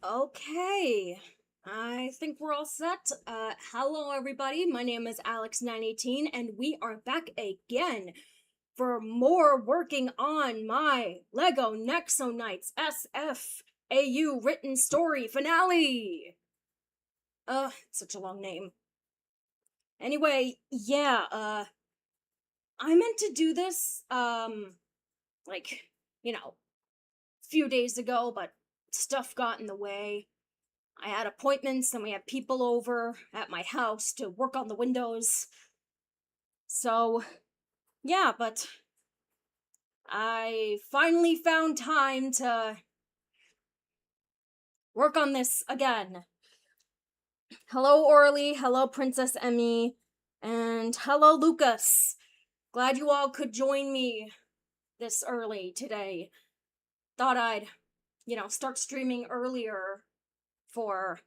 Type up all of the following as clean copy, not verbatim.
Okay, I think we're all set. Hello everybody, my name is Alex918 and we are back again for more working on my LEGO Nexo Knights SFAU written story finale! Such a long name. Anyway, yeah, I meant to do this, like, a few days ago, but stuff got in the way. I had appointments and we had people over at my house to work on the windows. So, yeah, but I finally found time to work on this again. Hello, Orly. Hello, Princess Emmy. And hello, Lucas. Glad you all could join me this early today. Thought I'd, start streaming earlier for,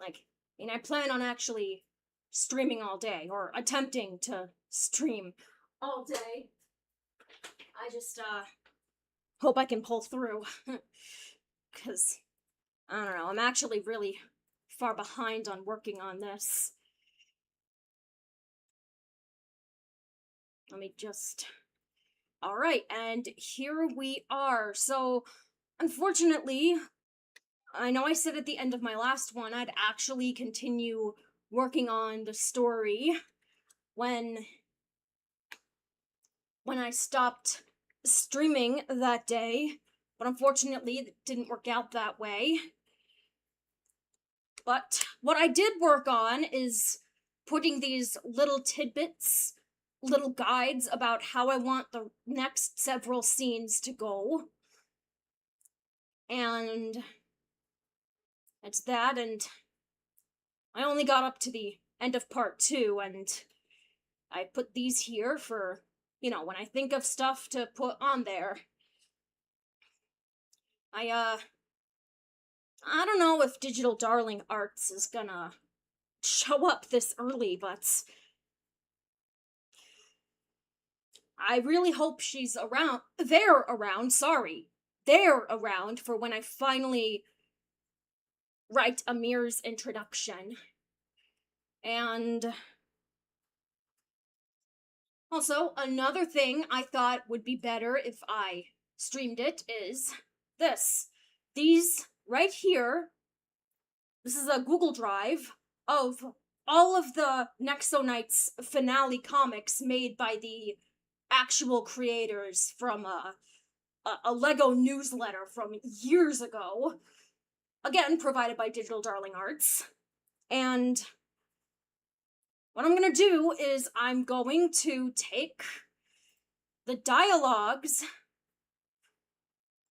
I plan on actually streaming all day, or attempting to stream all day. I just, hope I can pull through. Because, I don't know, I'm actually really far behind on working on this. Let me just... Alright, and here we are. So, unfortunately, I know I said at the end of my last one I'd actually continue working on the story when I stopped streaming that day, but unfortunately it didn't work out that way. But what I did work on is putting these little tidbits, little guides about how I want the next several scenes to go. And it's that, and I only got up to the end of part 2, and I put these here for, when I think of stuff to put on there. I don't know if Digital Darling Arts is gonna show up this early, but I really hope she's around. They're around for when I finally write Amir's introduction. And also, another thing I thought would be better if I streamed it is this. These right here. This is a Google Drive of all of the Nexo Knights finale comics made by the actual creators from a Lego newsletter from years ago. Again, provided by Digital Darling Arts. And what I'm gonna do is I'm going to take the dialogues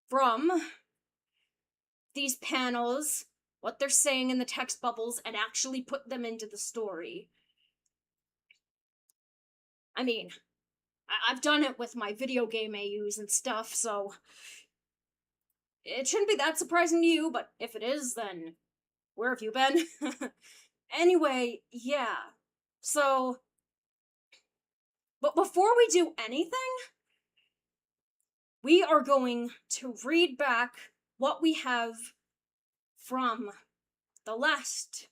from these panels, what they're saying in the text bubbles, and actually put them into the story. I mean, I've done it with my video game AUs and stuff, so it shouldn't be that surprising to you, but if it is, then where have you been? Anyway, yeah. So, but before we do anything, we are going to read back what we have from the last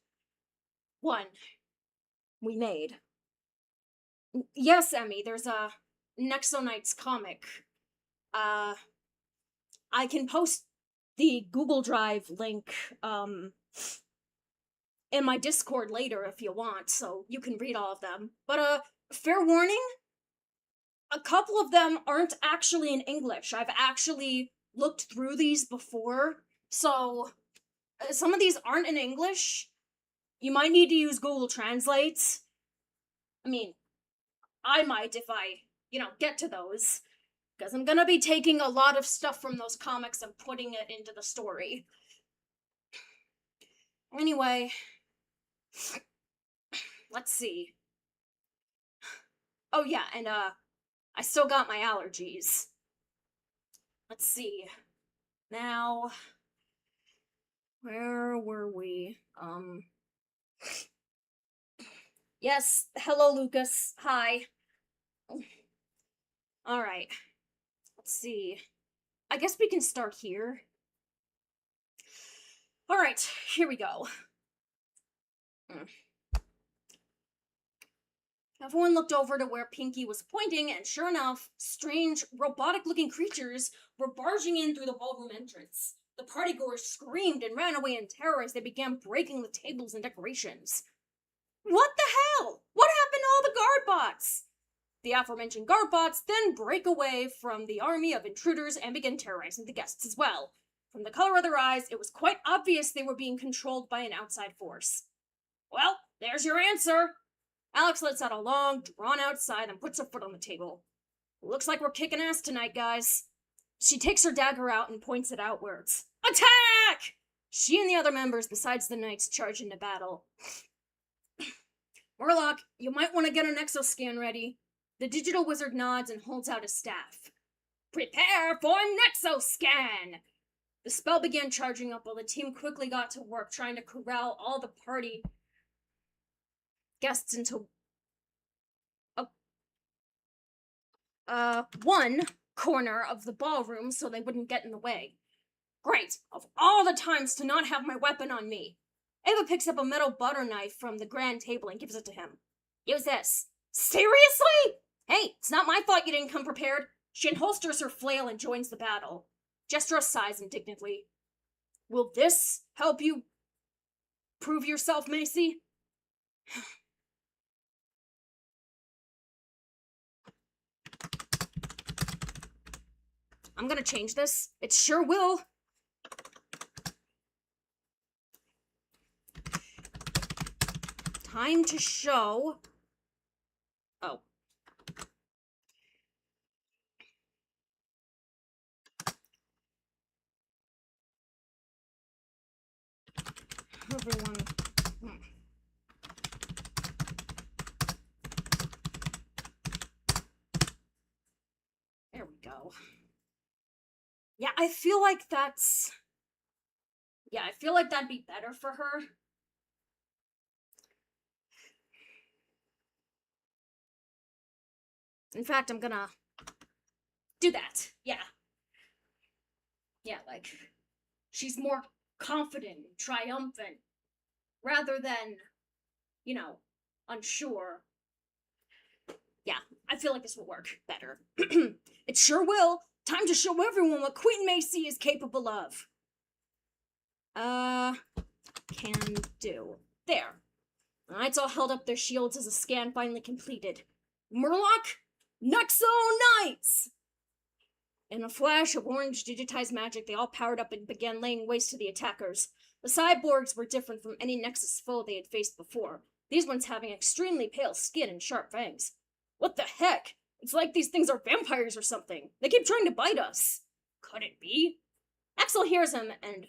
one we made. Yes, Emmy, there's a Nexo Knights comic. I can post the Google Drive link, in my Discord later if you want, so you can read all of them. But, fair warning, a couple of them aren't actually in English. I've actually looked through these before, so some of these aren't in English. You might need to use Google Translate. I mean, I might if I, get to those. Because I'm gonna be taking a lot of stuff from those comics and putting it into the story. Anyway, let's see. Oh yeah, and I still got my allergies. Let's see. Now, where were we? Yes, hello Lucas. Hi. Alright. Let's see. I guess we can start here. Alright, here we go. Everyone looked over to where Pinky was pointing, and sure enough, strange, robotic-looking creatures were barging in through the ballroom entrance. The partygoers screamed and ran away in terror as they began breaking the tables and decorations. What the hell? What happened to all the guard bots? The aforementioned guard bots then break away from the army of intruders and begin terrorizing the guests as well. From the color of their eyes, it was quite obvious they were being controlled by an outside force. Well, there's your answer. Alex lets out a long, drawn-out sigh and puts her foot on the table. Looks like we're kicking ass tonight, guys. She takes her dagger out and points it outwards. Attack! She and the other members, besides the knights, charge into battle. Murloc, you might want to get an exoscan ready. The digital wizard nods and holds out his staff. Prepare for an exoscan! The spell began charging up while the team quickly got to work trying to corral all the party guests into one corner of the ballroom so they wouldn't get in the way. Great! Of all the times to not have my weapon on me! Ava picks up a metal butter knife from the grand table and gives it to him. Use this. Seriously? Hey, it's not my fault you didn't come prepared. She unholsters her flail and joins the battle. Jestra sighs indignantly. Will this help you prove yourself, Macy? I'm gonna change this. It sure will. Time to show. Oh. Everyone. There we go. Yeah, I feel like that's... Yeah, I feel like that'd be better for her. In fact, I'm gonna do that. Yeah. Yeah, like, she's more confident, triumphant, rather than, you know, unsure. Yeah, I feel like this will work better. It sure will. Time to show everyone what Queen Macy is capable of. Can do. There. The knights all held up their shields as the scan finally completed. Murloc, Nuxo Knights! In a flash of orange digitized magic, they all powered up and began laying waste to the attackers. The cyborgs were different from any Nexus foe they had faced before, these ones having extremely pale skin and sharp fangs. What the heck? It's like these things are vampires or something. They keep trying to bite us. Could it be? Axel hears him and...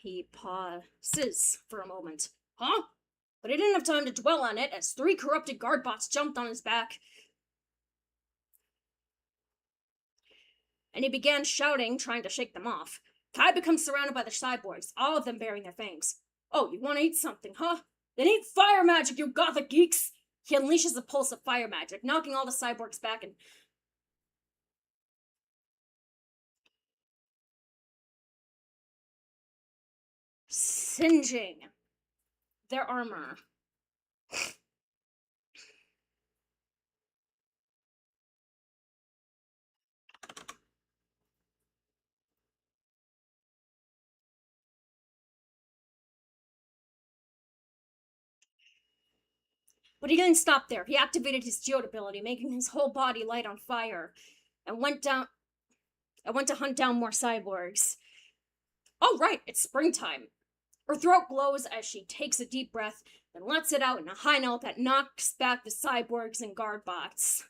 He pauses for a moment. Huh? But he didn't have time to dwell on it as 3 corrupted guard bots jumped on his back. And he began shouting, trying to shake them off. Kai becomes surrounded by the cyborgs, all of them bearing their fangs. Oh, you want to eat something, huh? Then eat fire magic, you gothic geeks! He unleashes a pulse of fire magic, knocking all the cyborgs back and... singeing their armor. But he didn't stop there. He activated his geode ability, making his whole body light on fire, and went to hunt down more cyborgs. Oh right, it's springtime. Her throat glows as she takes a deep breath, then lets it out in a high note that knocks back the cyborgs and guard bots,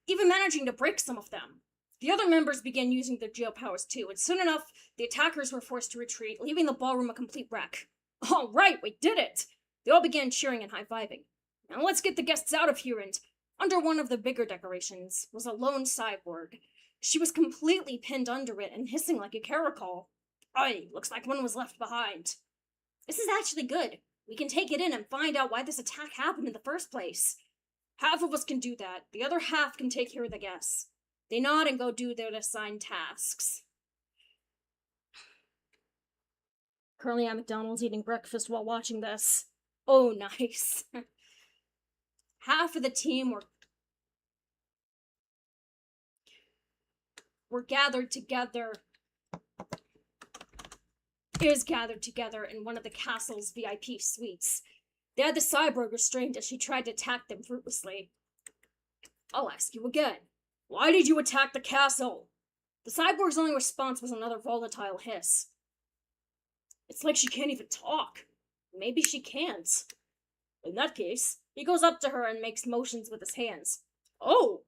even managing to break some of them. The other members began using their geo powers too, and soon enough, the attackers were forced to retreat, leaving the ballroom a complete wreck. All right, we did it! They all began cheering and high-fiving. Now let's get the guests out of here, and under one of the bigger decorations was a lone cyborg. She was completely pinned under it and hissing like a caracol. Aye, looks like one was left behind. This is actually good. We can take it in and find out why this attack happened in the first place. Half of us can do that. The other half can take care of the guests. They nod and go do their assigned tasks. Currently at McDonald's eating breakfast while watching this. Oh, nice. Half of the team were gathered together in one of the castle's VIP suites. They had the cyborg restrained as she tried to attack them fruitlessly. I'll ask you again. Why did you attack the castle? The cyborg's only response was another volatile hiss. It's like she can't even talk. Maybe she can't. In that case, he goes up to her and makes motions with his hands. Oh,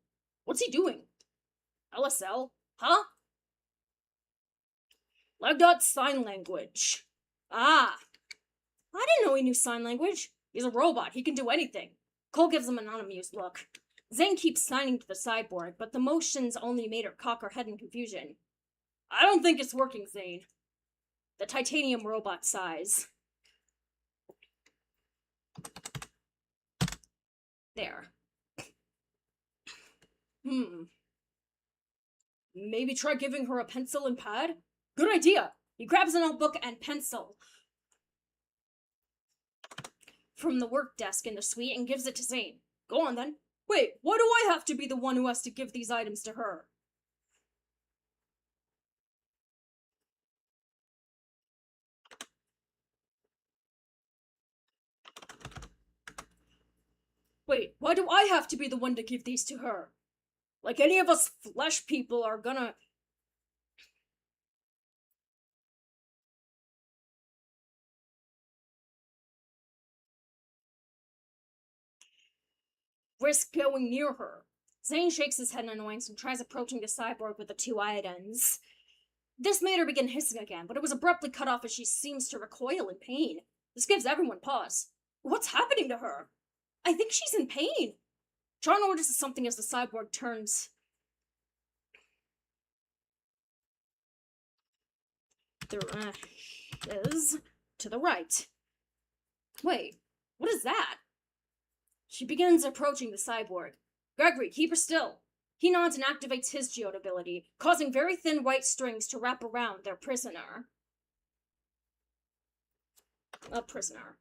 what's he doing? LSL? Huh? Legdot sign language. Ah. I didn't know he knew sign language. He's a robot. He can do anything. Cole gives him an unamused look. Zane keeps signing to the cyborg, but the motions only made her cock her head in confusion. I don't think it's working, Zane. The titanium robot sighs. There. Maybe try giving her a pencil and pad? Good idea! He grabs a notebook and pencil from the work desk in the suite and gives it to Zane. Go on then. Wait, why do I have to be the one who has to give these items to her? Wait, why do I have to be the one to give these to her? Like any of us flesh people are gonna... risk going near her. Zane shakes his head in annoyance and tries approaching the cyborg with the two items. This made her begin hissing again, but it was abruptly cut off as she seems to recoil in pain. This gives everyone pause. What's happening to her? I think she's in pain. Char notices something as the cyborg turns. There is to the right. Wait, what is that? She begins approaching the cyborg. Gregory, keep her still. He nods and activates his geode ability, causing very thin white strings to wrap around their prisoner. A prisoner.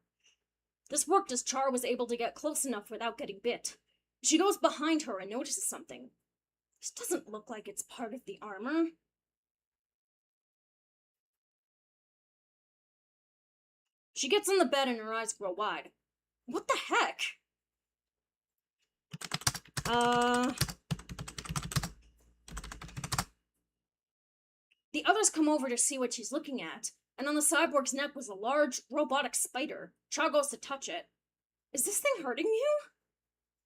This worked as Char was able to get close enough without getting bit. She goes behind her and notices something. This doesn't look like it's part of the armor. She gets on the bed and her eyes grow wide. What the heck? The others come over to see what she's looking at, and on the cyborg's neck was a large, robotic spider. Char goes to touch it. Is this thing hurting you?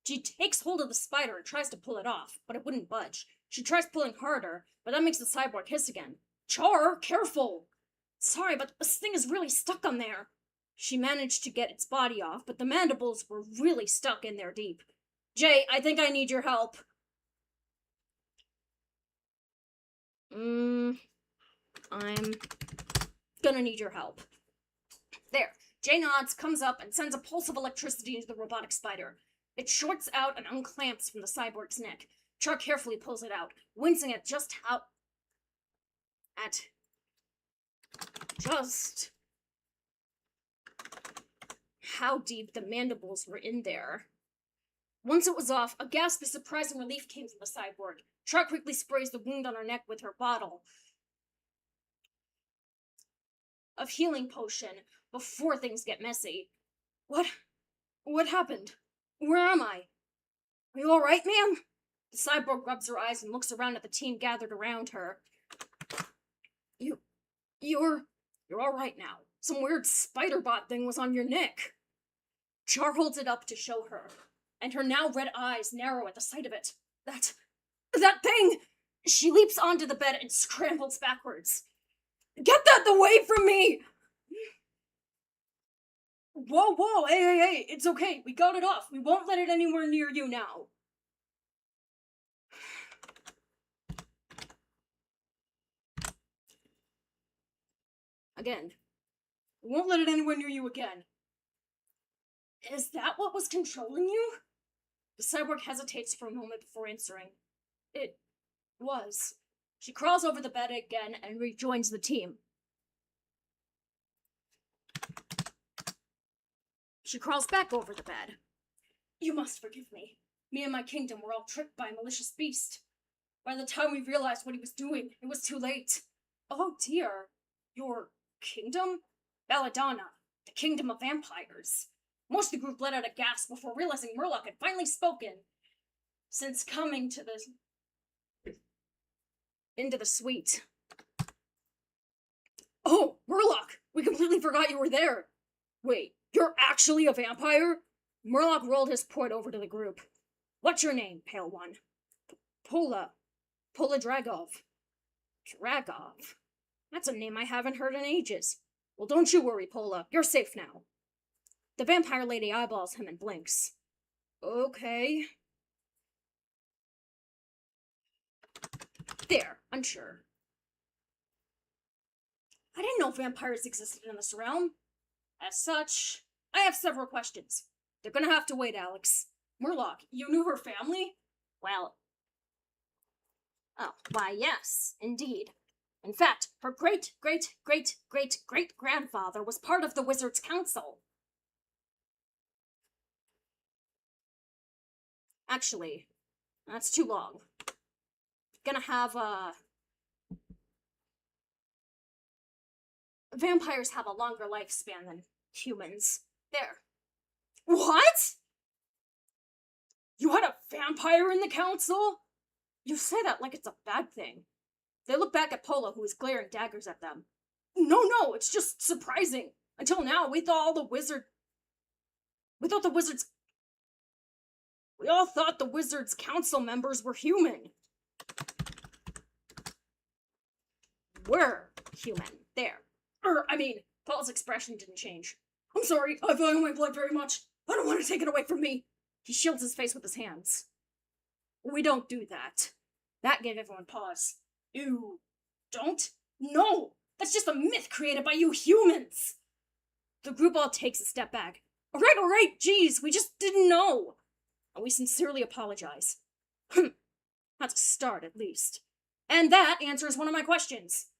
She takes hold of the spider and tries to pull it off, but it wouldn't budge. She tries pulling harder, but that makes the cyborg hiss again. Char, careful! Sorry, but this thing is really stuck on there. She managed to get its body off, but the mandibles were really stuck in there deep. Jay, I think I need your help. I'm gonna need your help. There. Jay nods, comes up, and sends a pulse of electricity into the robotic spider. It shorts out and unclamps from the cyborg's neck. Char carefully pulls it out, wincing at just how deep the mandibles were in there. Once it was off, a gasp of surprise and relief came from the cyborg. Char quickly sprays the wound on her neck with her bottle of healing potion before things get messy. What happened? Where am I? Are you alright, ma'am? The cyborg rubs her eyes and looks around at the team gathered around her. You're alright now. Some weird spider bot thing was on your neck. Char holds it up to show her, and her now red eyes narrow at the sight of it. That thing! She leaps onto the bed and scrambles backwards. Get that away from me! Whoa, hey, it's okay. We got it off. We won't let it anywhere near you now. Again. We won't let it anywhere near you again. Is that what was controlling you? The cyborg hesitates for a moment before answering. It was. She crawls over the bed again and rejoins the team. She crawls back over the bed. You must forgive me. Me and my kingdom were all tricked by a malicious beast. By the time we realized what he was doing, it was too late. Oh dear. Your kingdom? Belladonna, the kingdom of vampires. Most of the group let out a gasp before realizing Murloc had finally spoken. Since coming to into the suite. Oh, Murloc! We completely forgot you were there! Wait, you're actually a vampire? Murloc rolled his point over to the group. What's your name, Pale One? Pola Dragov. Dragov? That's a name I haven't heard in ages. Well, don't you worry, Pola. You're safe now. The vampire lady eyeballs him and blinks. Okay. There, unsure. I didn't know vampires existed in this realm. As such, I have several questions. They're gonna have to wait, Alex. Murloc, you knew her family? Well... Oh, why yes, indeed. In fact, her great-great-great-great-great-grandfather was part of the Wizards' Council. Actually, that's too long. Gonna have, vampires have a longer lifespan than humans. There. What? You had a vampire in the council? You say that like it's a bad thing. They look back at Pola, who is glaring daggers at them. No, it's just surprising. Until now, we all thought the Wizards' Council members were human. We're human. There. Paul's expression didn't change. I'm sorry, I value my blood very much. I don't want to take it away from me. He shields his face with his hands. We don't do that. That gave everyone pause. You don't? No! That's just a myth created by you humans! The group all takes a step back. Alright, geez, we just didn't know. And we sincerely apologize. That's a start, at least. And that answers one of my questions.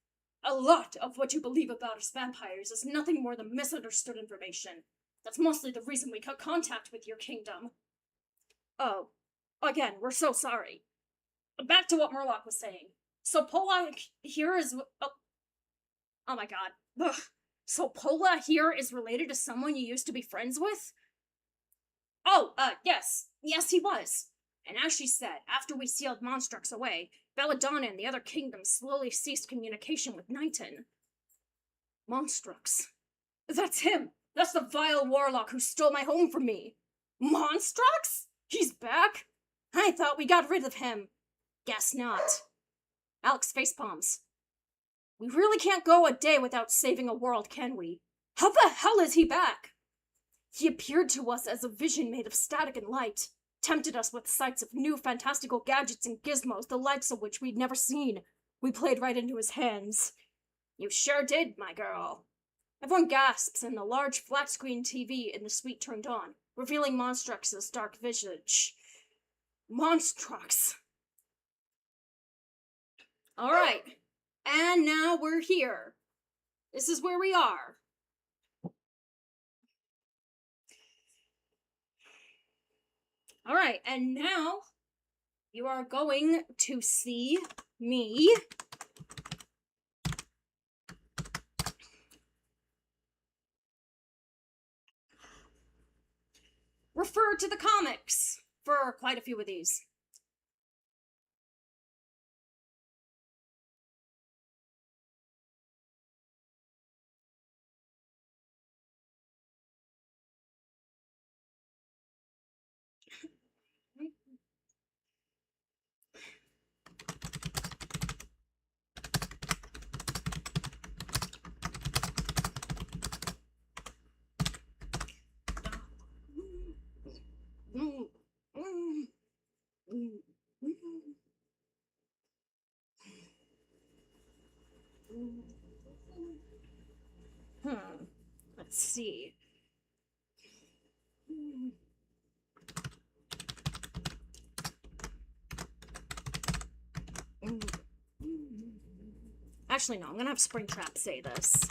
A lot of what you believe about us vampires is nothing more than misunderstood information. That's mostly the reason we cut contact with your kingdom. Oh, again, we're so sorry. Back to what Murloc was saying. So Pola here is... Oh my god. Ugh. So Pola here is related to someone you used to be friends with? Yes. Yes, he was. And as she said, after we sealed Monstrux away, Belladonna and the other kingdoms slowly ceased communication with Nighton. Monstrux. That's him! That's the vile warlock who stole my home from me! Monstrux? He's back? I thought we got rid of him. Guess not. Alex facepalms. We really can't go a day without saving a world, can we? How the hell is he back? He appeared to us as a vision made of static and light, tempted us with sights of new fantastical gadgets and gizmos, the likes of which we'd never seen. We played right into his hands. You sure did, my girl. Everyone gasps and the large flat-screen TV in the suite turned on, revealing Monstrux's dark visage. Monstrux. Alright, and now we're here. This is where we are. Alright, and now you are going to see me refer to the comics for quite a few of these. Actually, no, I'm gonna have Springtrap say this.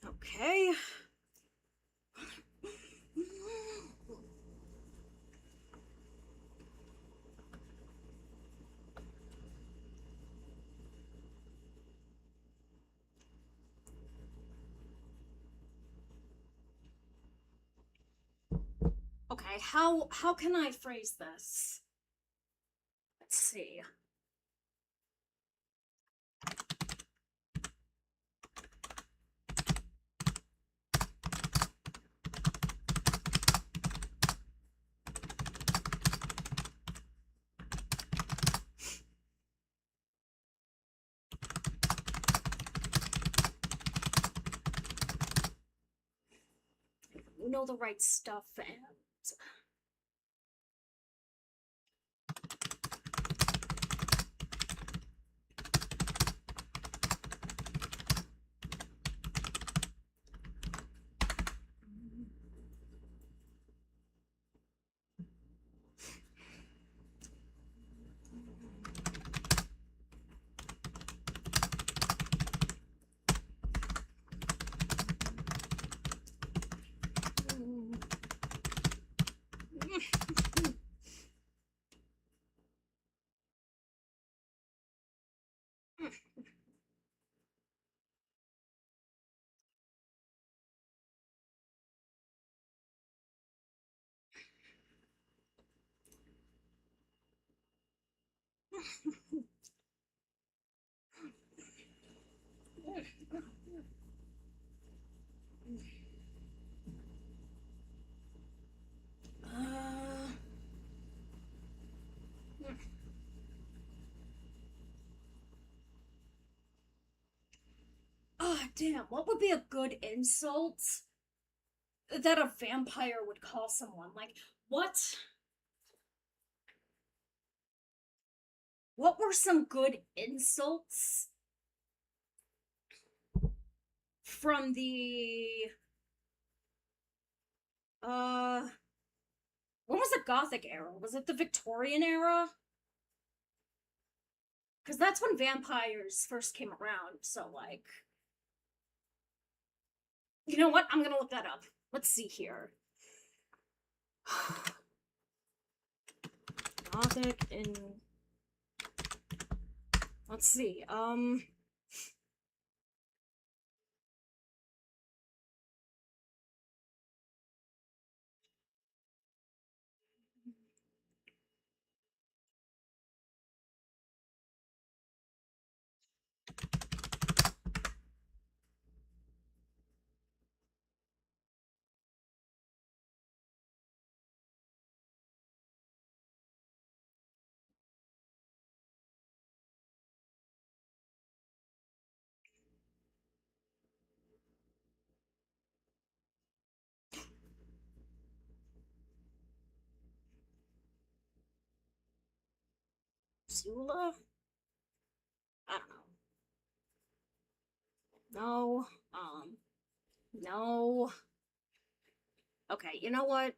Okay. Okay, how can I phrase this? Let's see. You know the right stuff, and damn, what would be a good insult that a vampire would call someone? Like, what? What were some good insults from the when was the Gothic era? Was it the Victorian era? Because that's when vampires first came around, so like, you know what? I'm gonna look that up. Let's see here. Gothic in. Let's see. Zula? I don't know. No. No. Okay, you know what?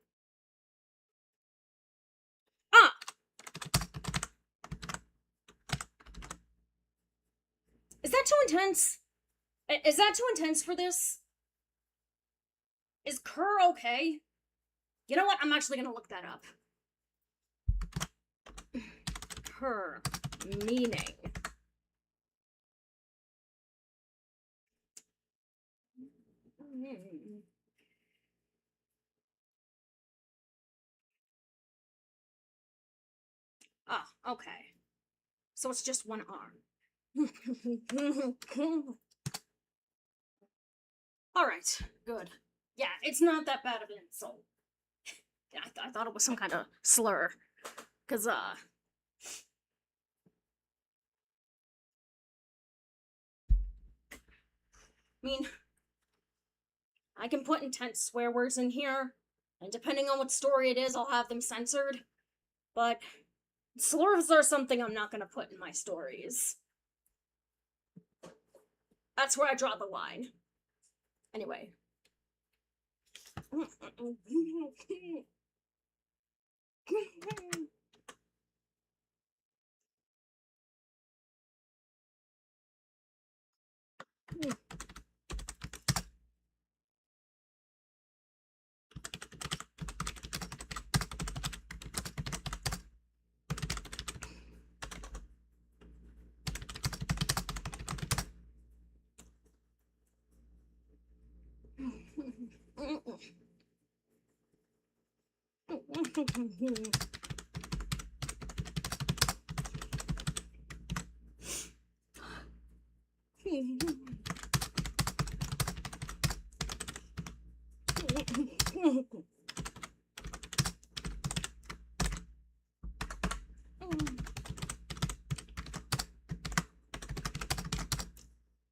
too intense? Is that too intense for this? Is cur okay? You know what? I'm actually gonna look that up. Cur meaning. Oh, okay. So it's just one arm. Alright, good. Yeah, it's not that bad of an insult. Yeah, I thought it was some kind of slur. Cause, I mean, I can put intense swear words in here, and depending on what story it is, I'll have them censored. But slurs are something I'm not gonna put in my stories. That's where I draw the line. Anyway.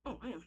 Oh, I am.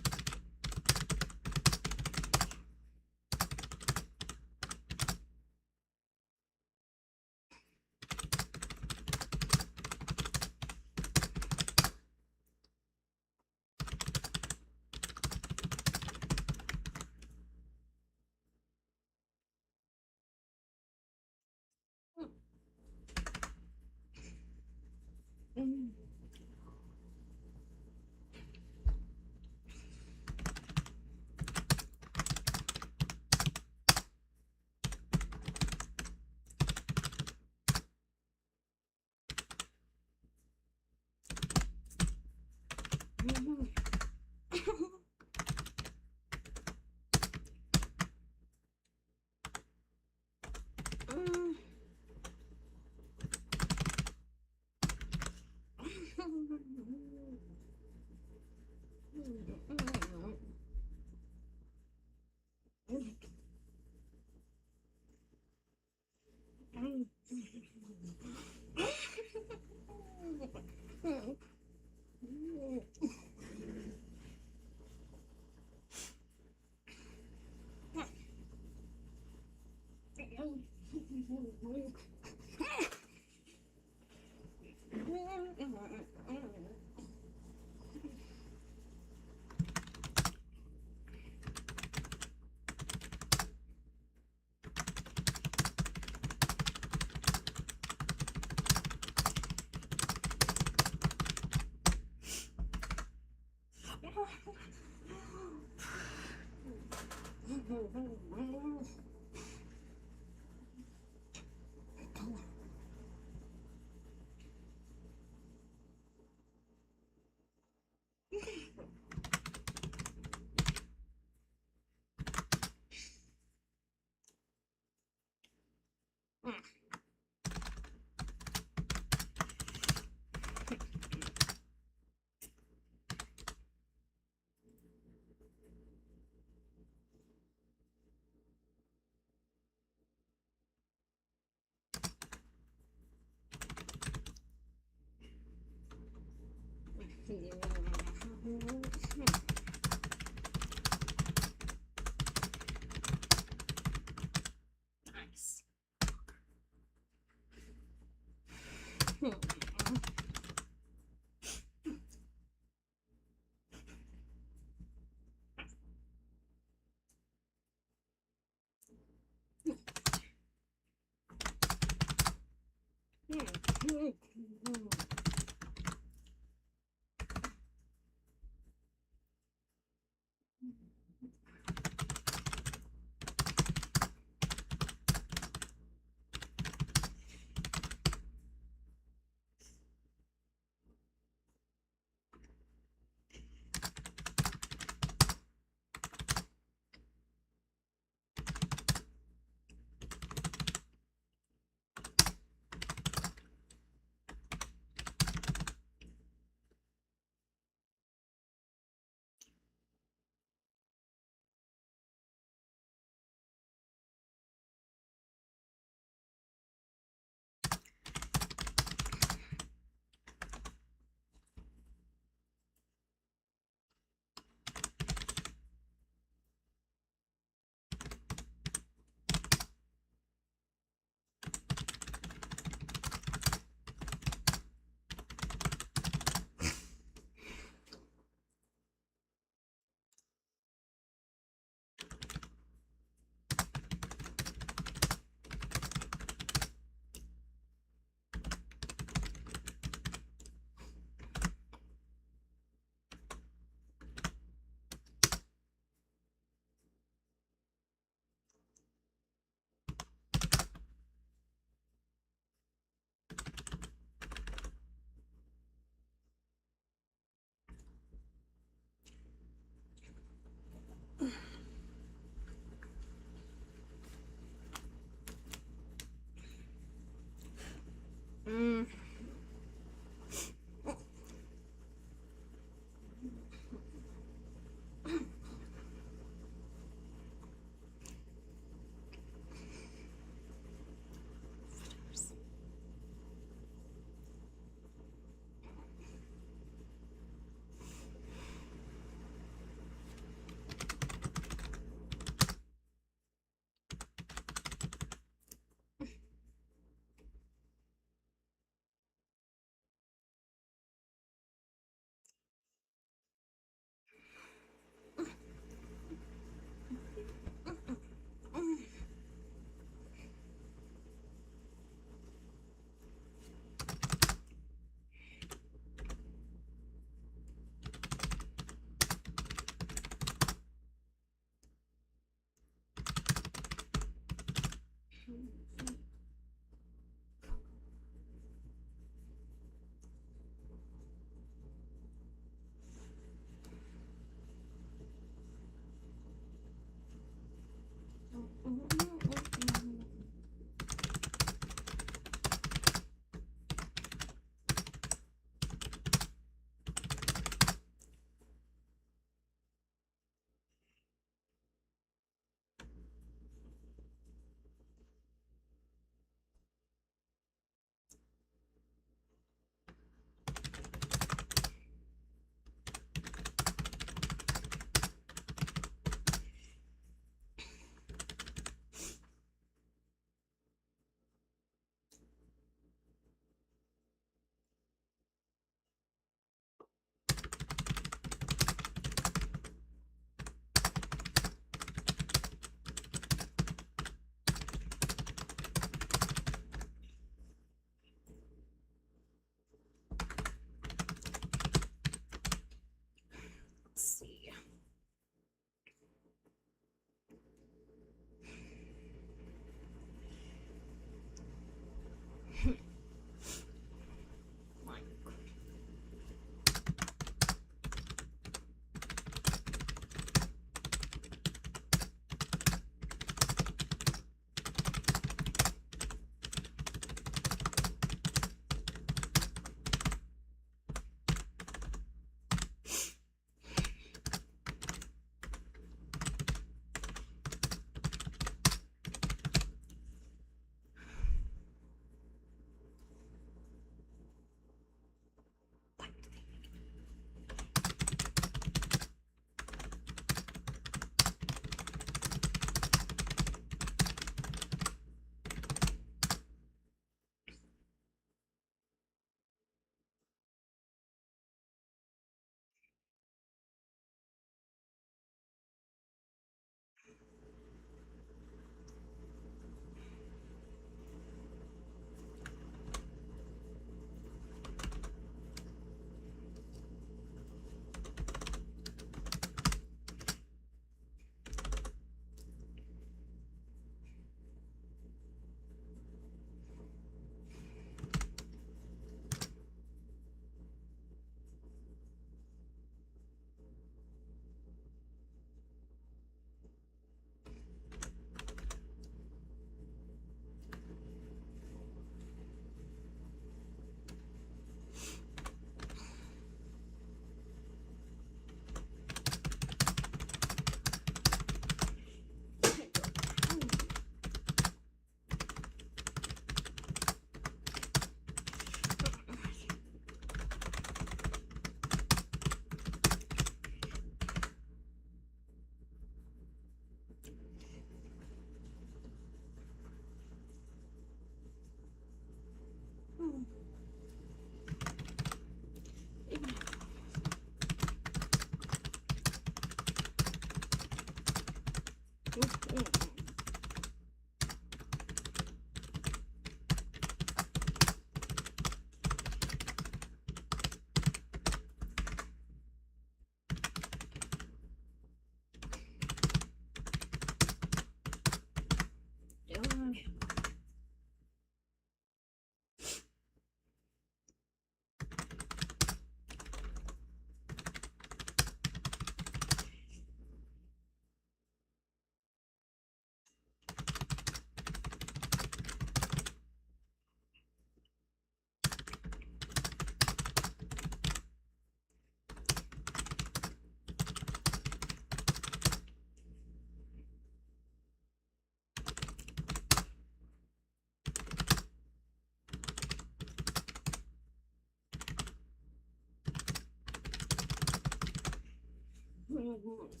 Yes.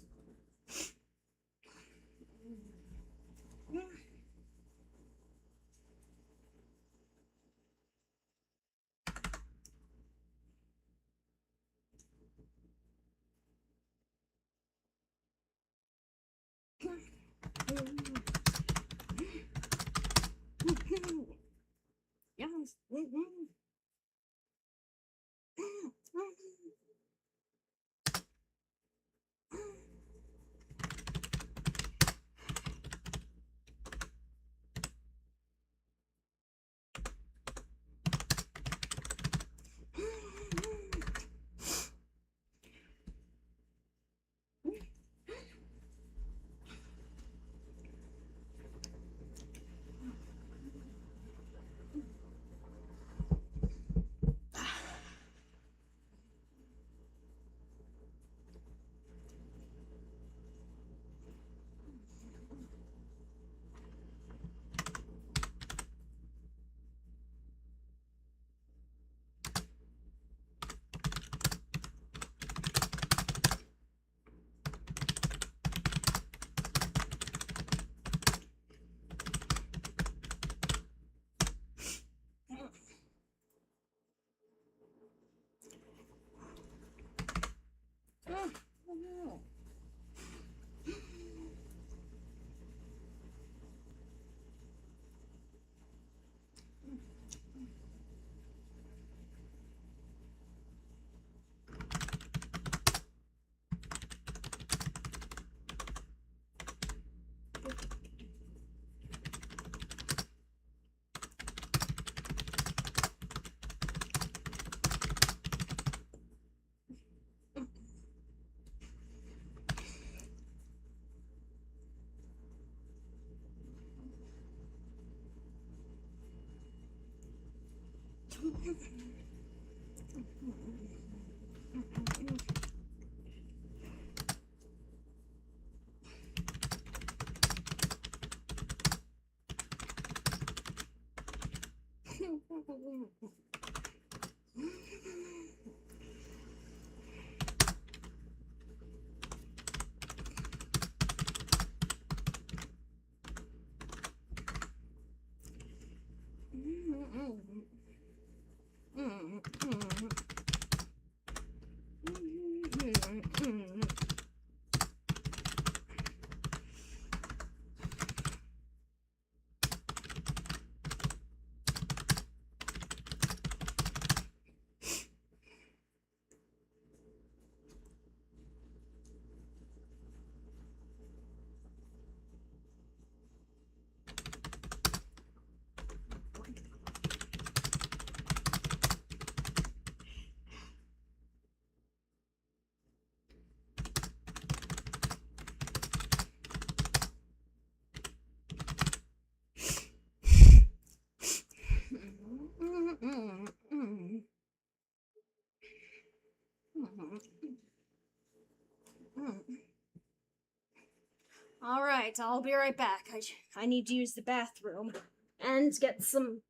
All right, I'll be right back. I need to use the bathroom and get some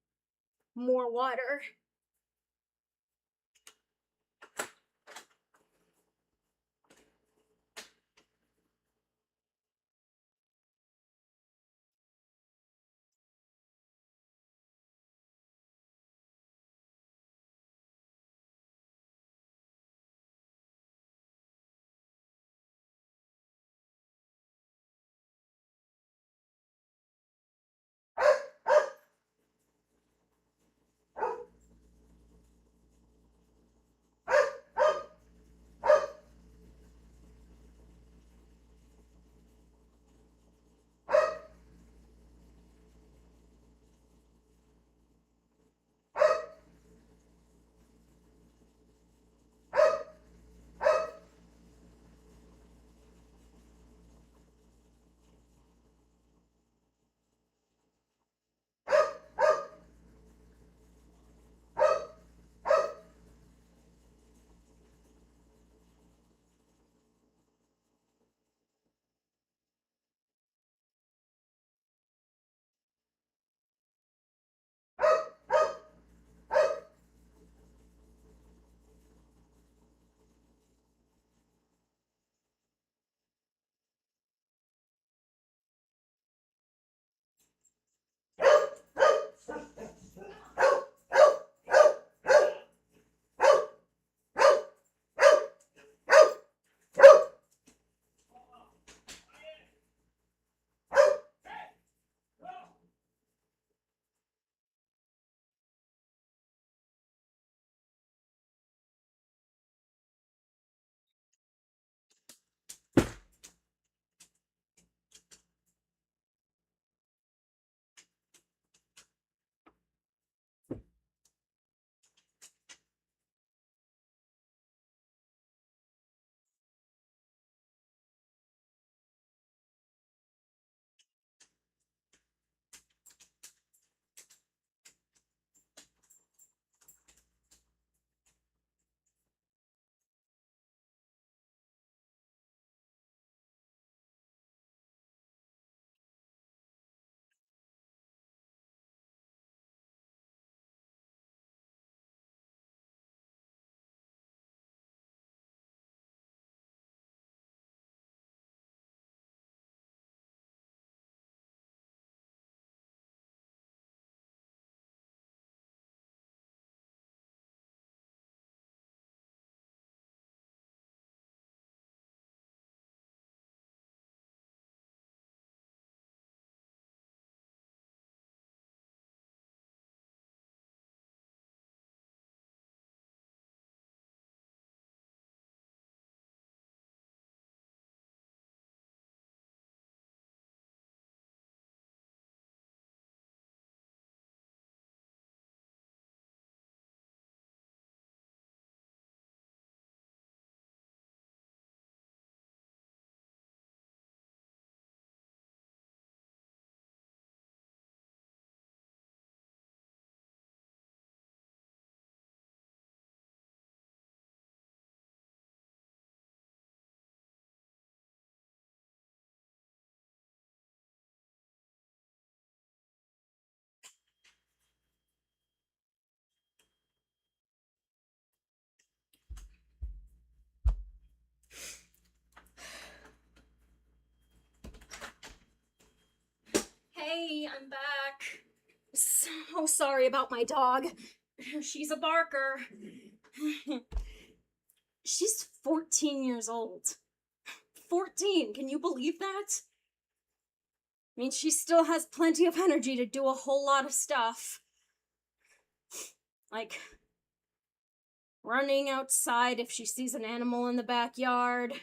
more water. Oh, sorry about my dog. She's a barker. She's 14 years old. 14, can you believe that? I mean, she still has plenty of energy to do a whole lot of stuff. Like, running outside if she sees an animal in the backyard.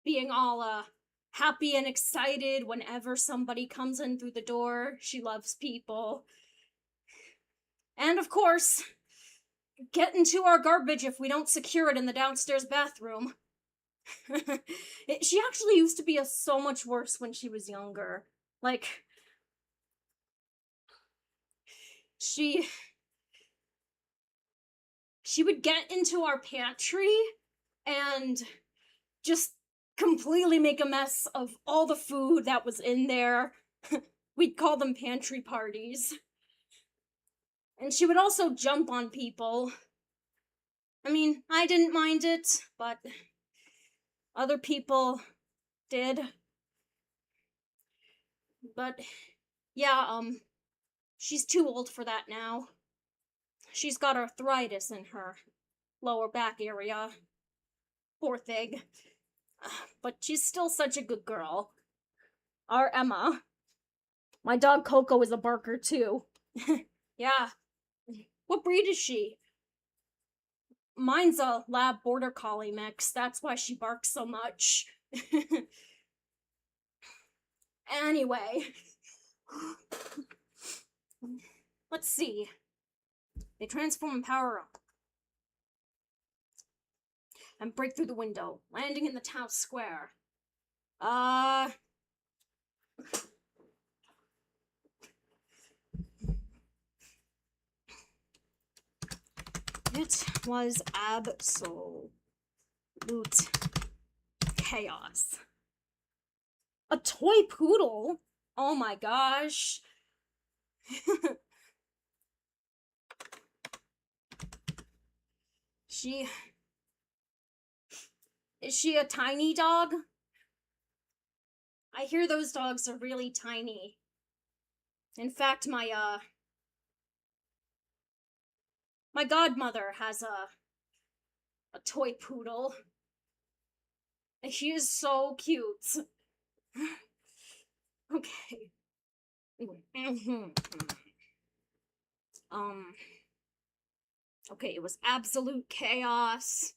Being all, happy and excited whenever somebody comes in through the door. She loves people. And of course, get into our garbage if we don't secure it in the downstairs bathroom. She actually used to be so much worse when she was younger. Like, she would get into our pantry and just completely make a mess of all the food that was in there. We'd call them pantry parties. And she would also jump on people. I mean, I didn't mind it, but other people did. But yeah, she's too old for that now. She's got arthritis in her lower back area. Poor thing. But she's still such a good girl. Our Emma. My dog Coco is a barker too. Yeah. What breed is she? Mine's a lab border collie mix. That's why she barks so much. Anyway. Let's see. They transform and power up. And break through the window, landing in the town square. It was absolute chaos. A toy poodle? Oh my gosh. Is she a tiny dog? I hear those dogs are really tiny. In fact, my godmother has a toy poodle. She is so cute. Okay. Okay, it was absolute chaos.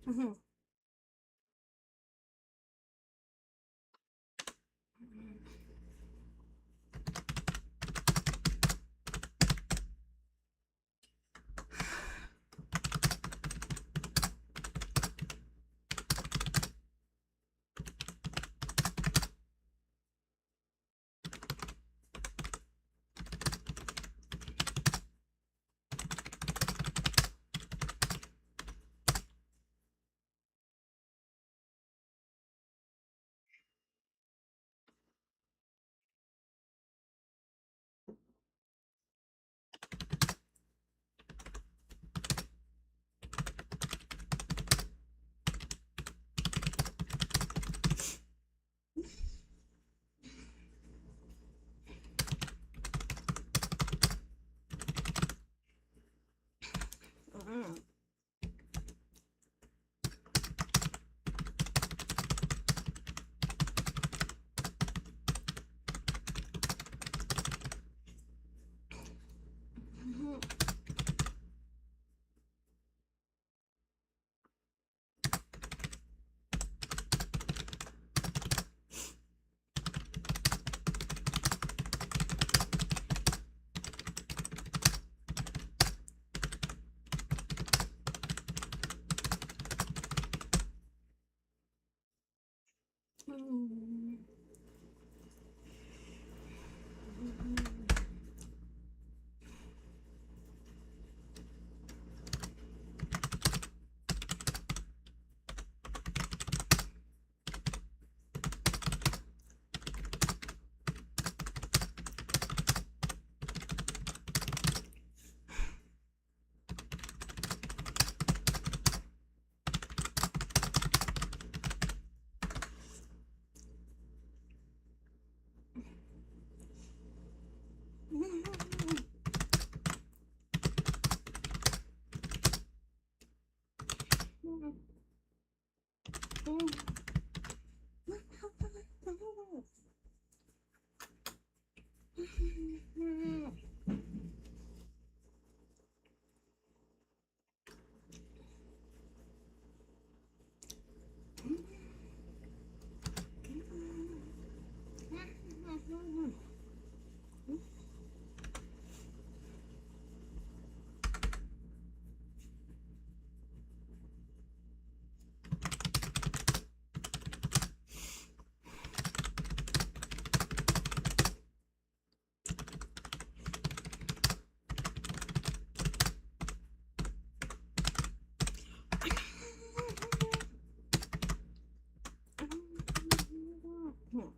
Mhm. Mhm. Mhm. Mhm.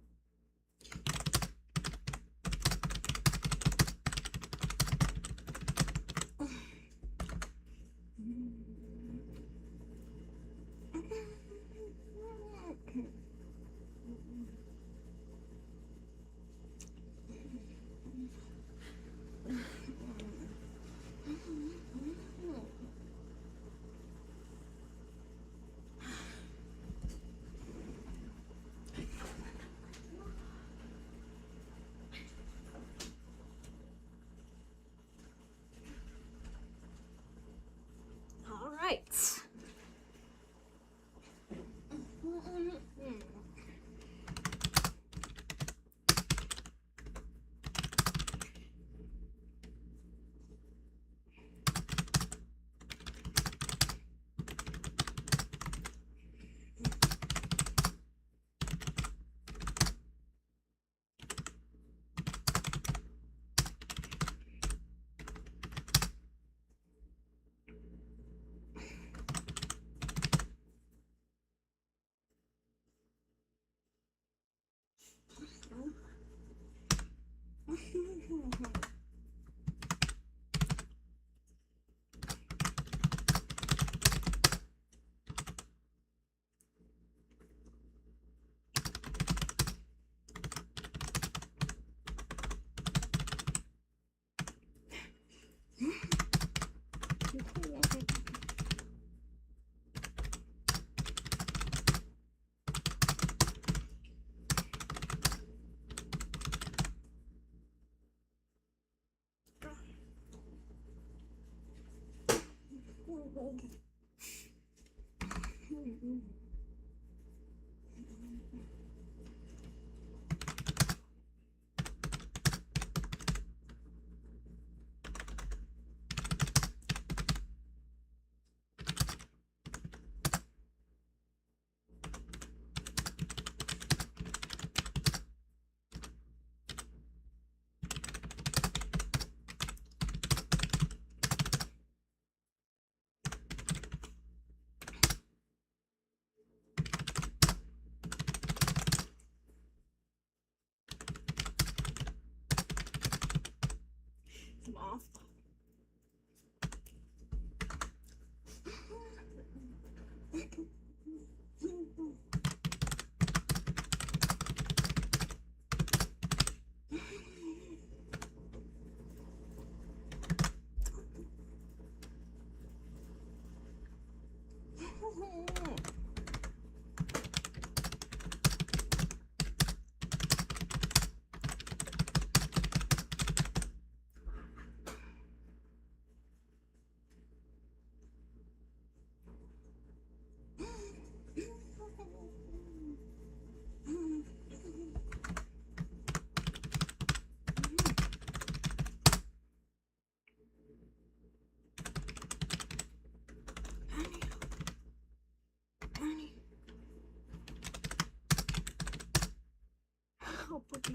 All right. Come off. Oh, puppy.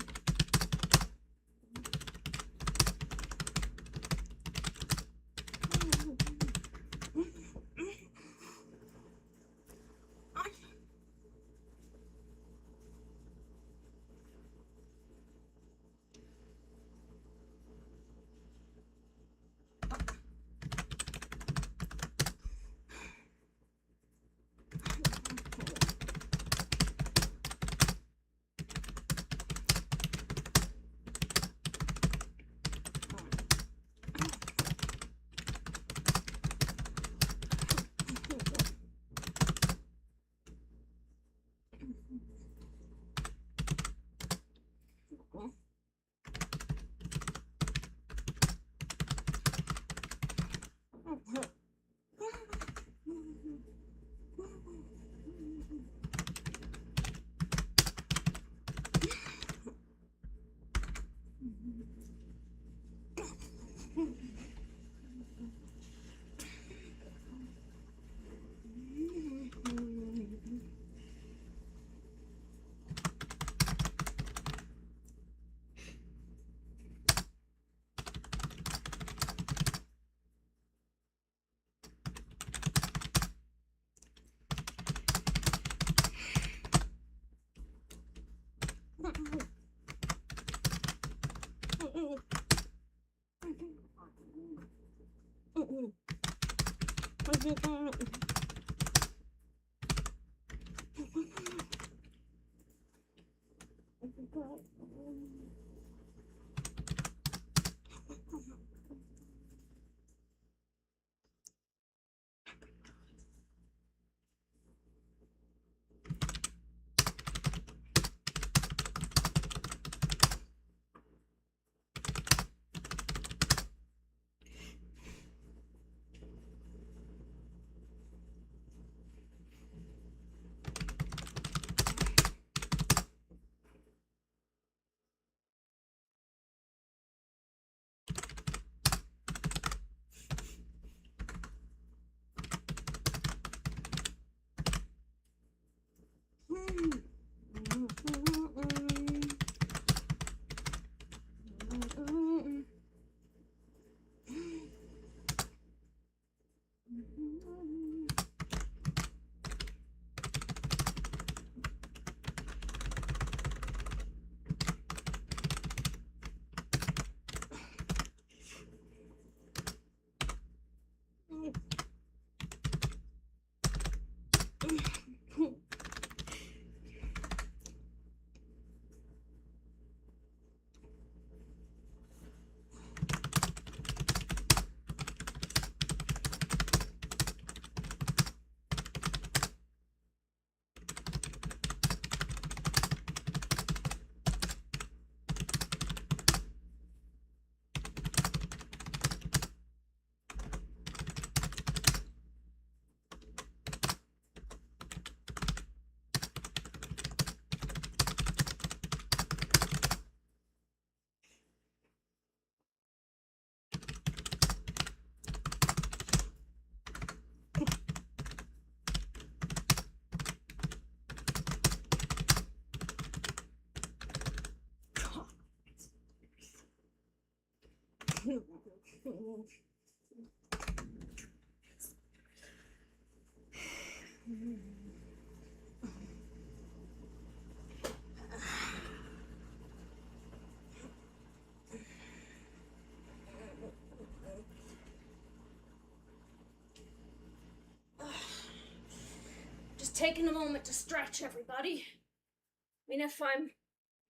Just taking a moment to stretch, everybody. I mean, if I'm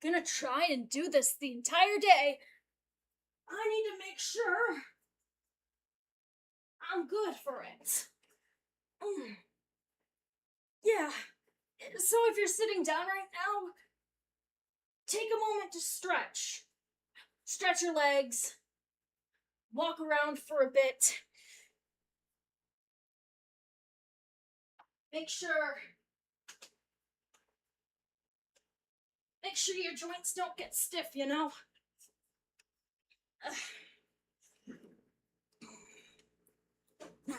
gonna try and do this the entire day, I need to make sure I'm good for it. Yeah. So if you're sitting down right now, take a moment to stretch. Stretch your legs. Walk around for a bit. Make sure your joints don't get stiff, you know? Now.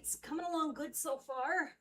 it's coming along good so far.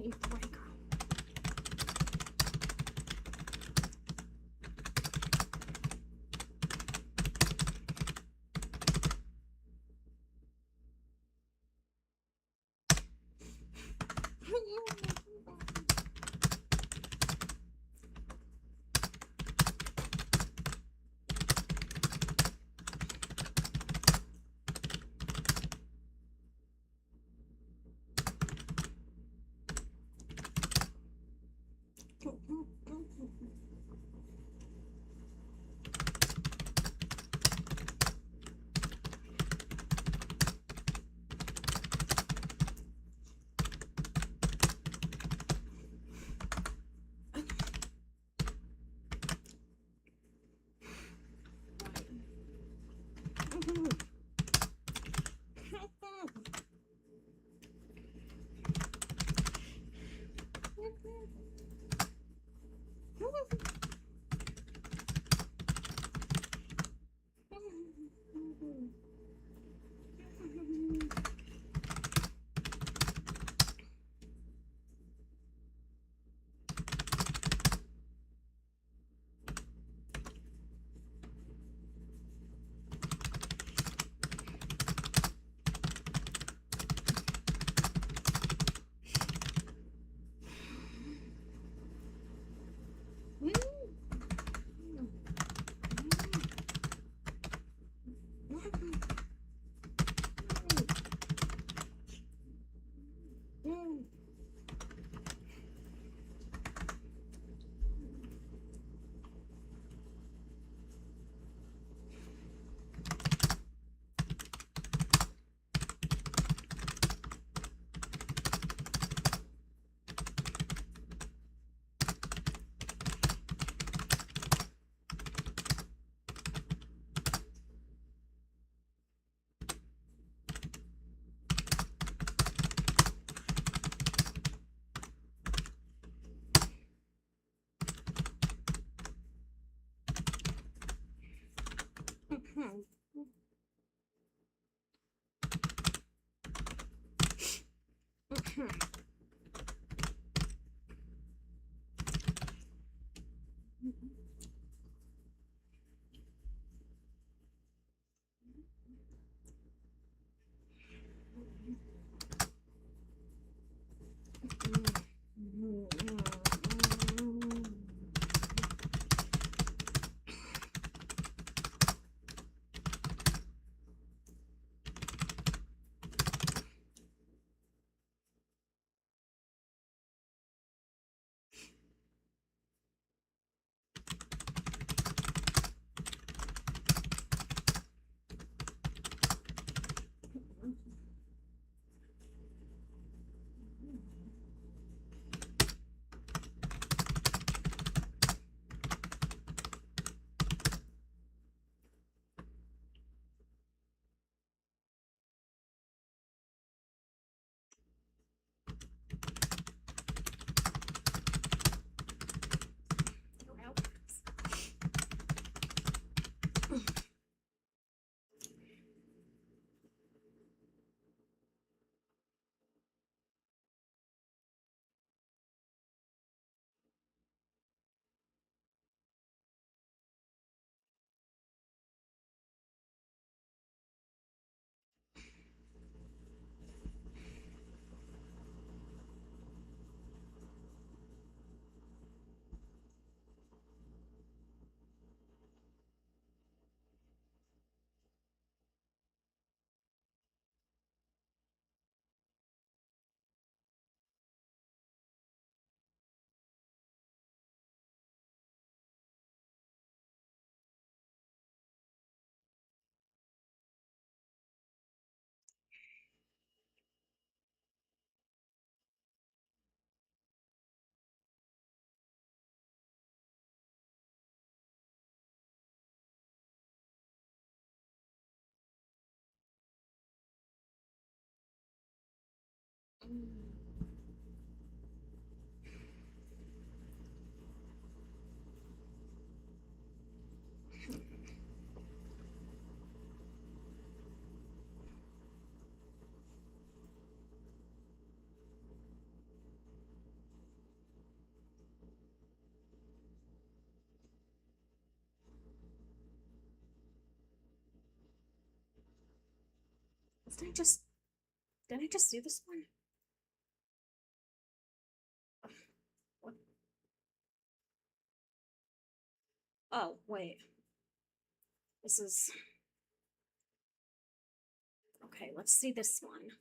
You break her. Didn't I just do this one? What? Oh, wait. This is... Okay, let's see this one.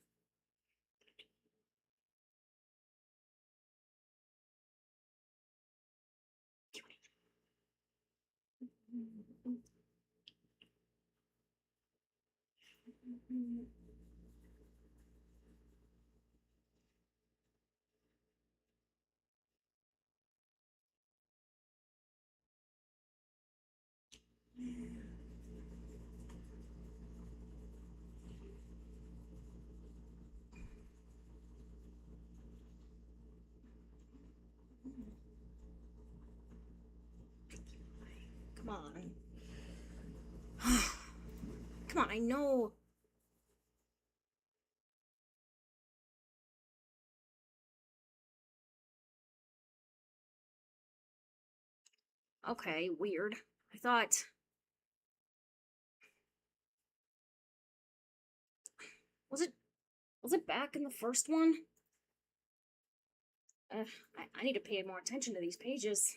Come on. Come on, I know. Okay, weird. I thought... Was it back in the first one? I need to pay more attention to these pages.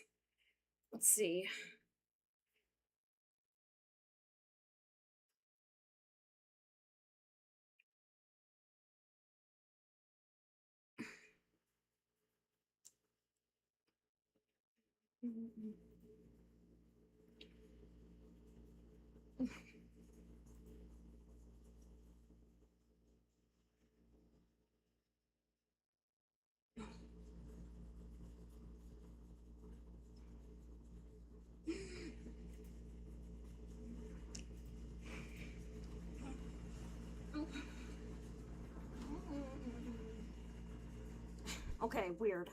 Let's see. Okay, weird.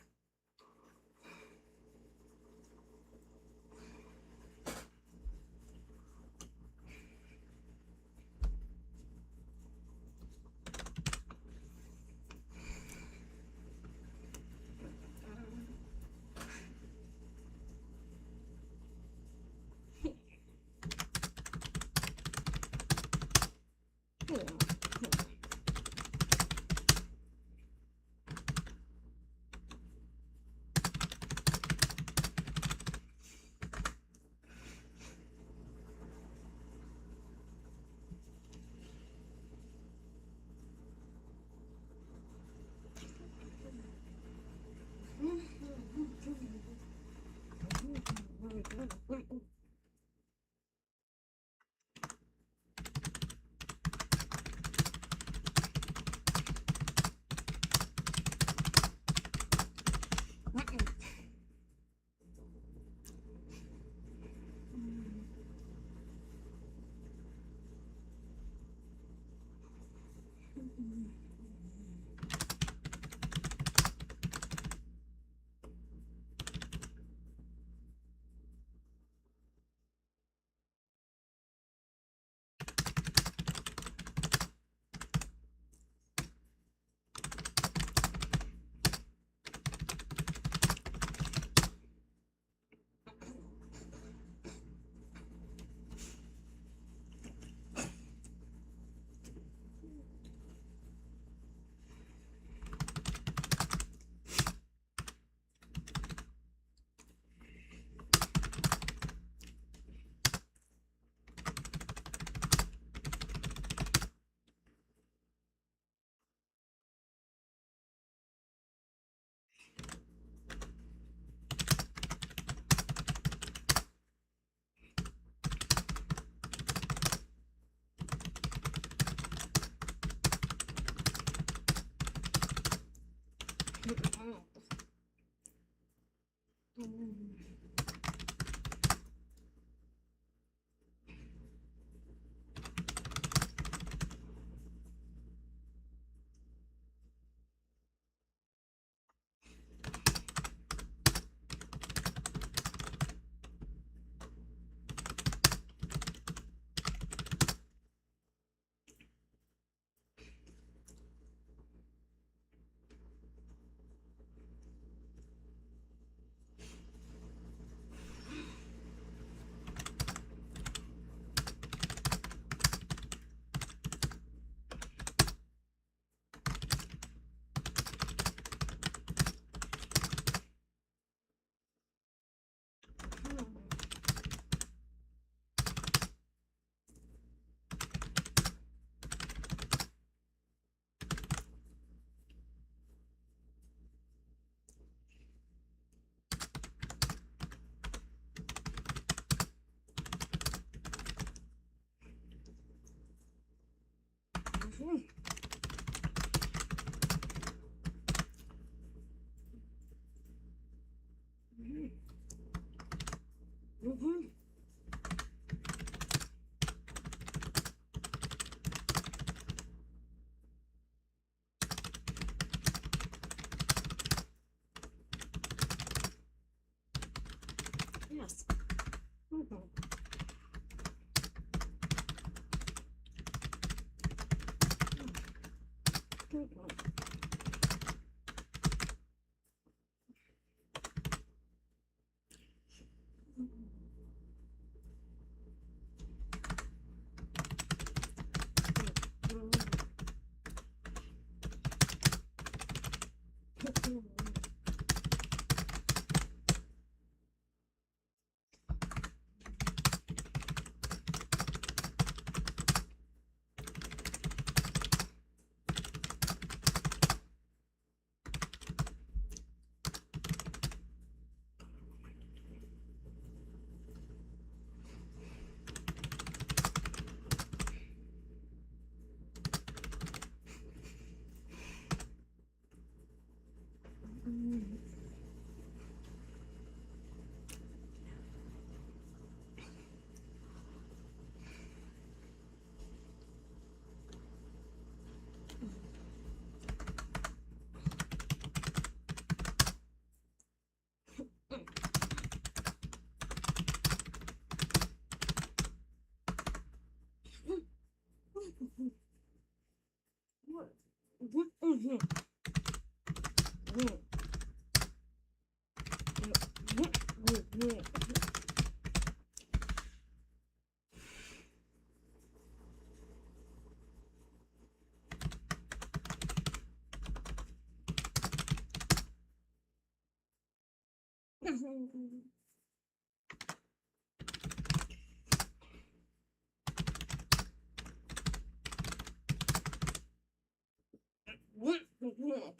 Yes.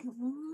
Mhm.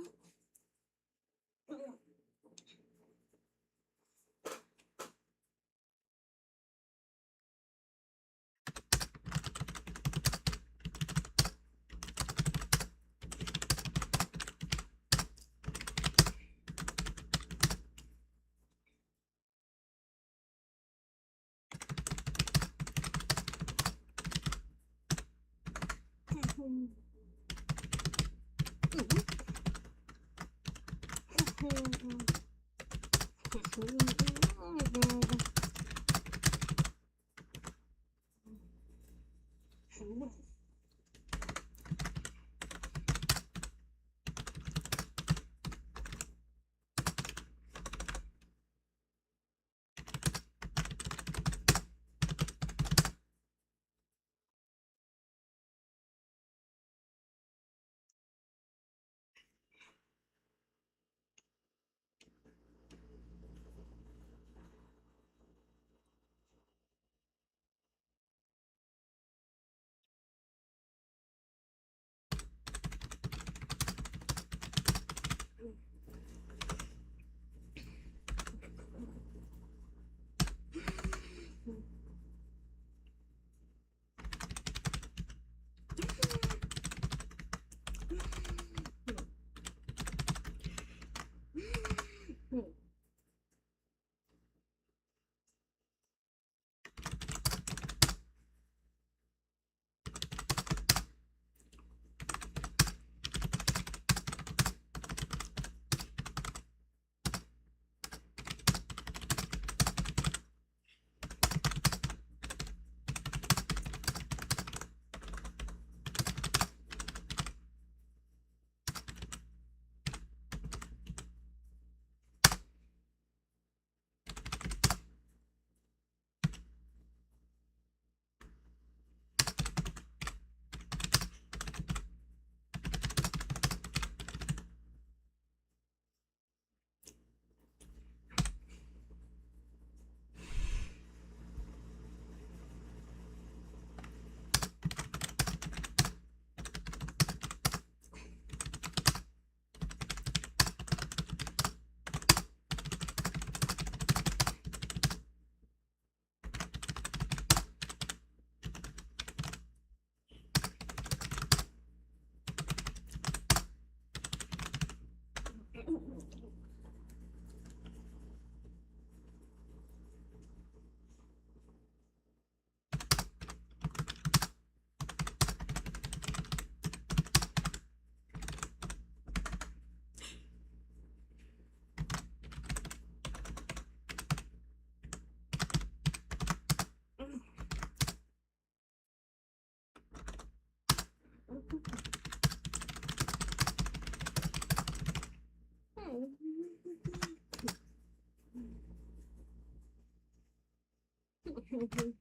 You do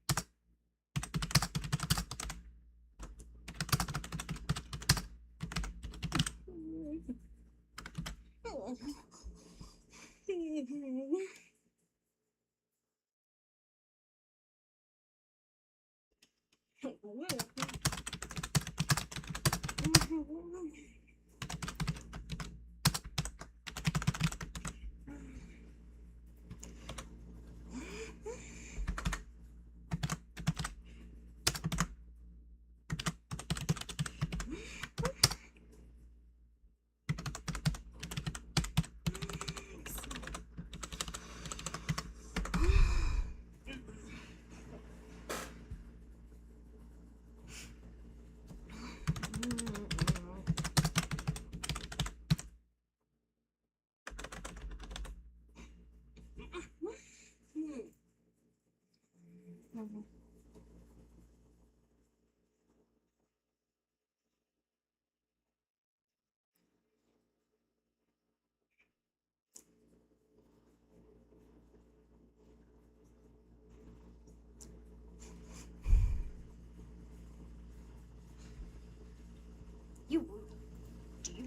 you?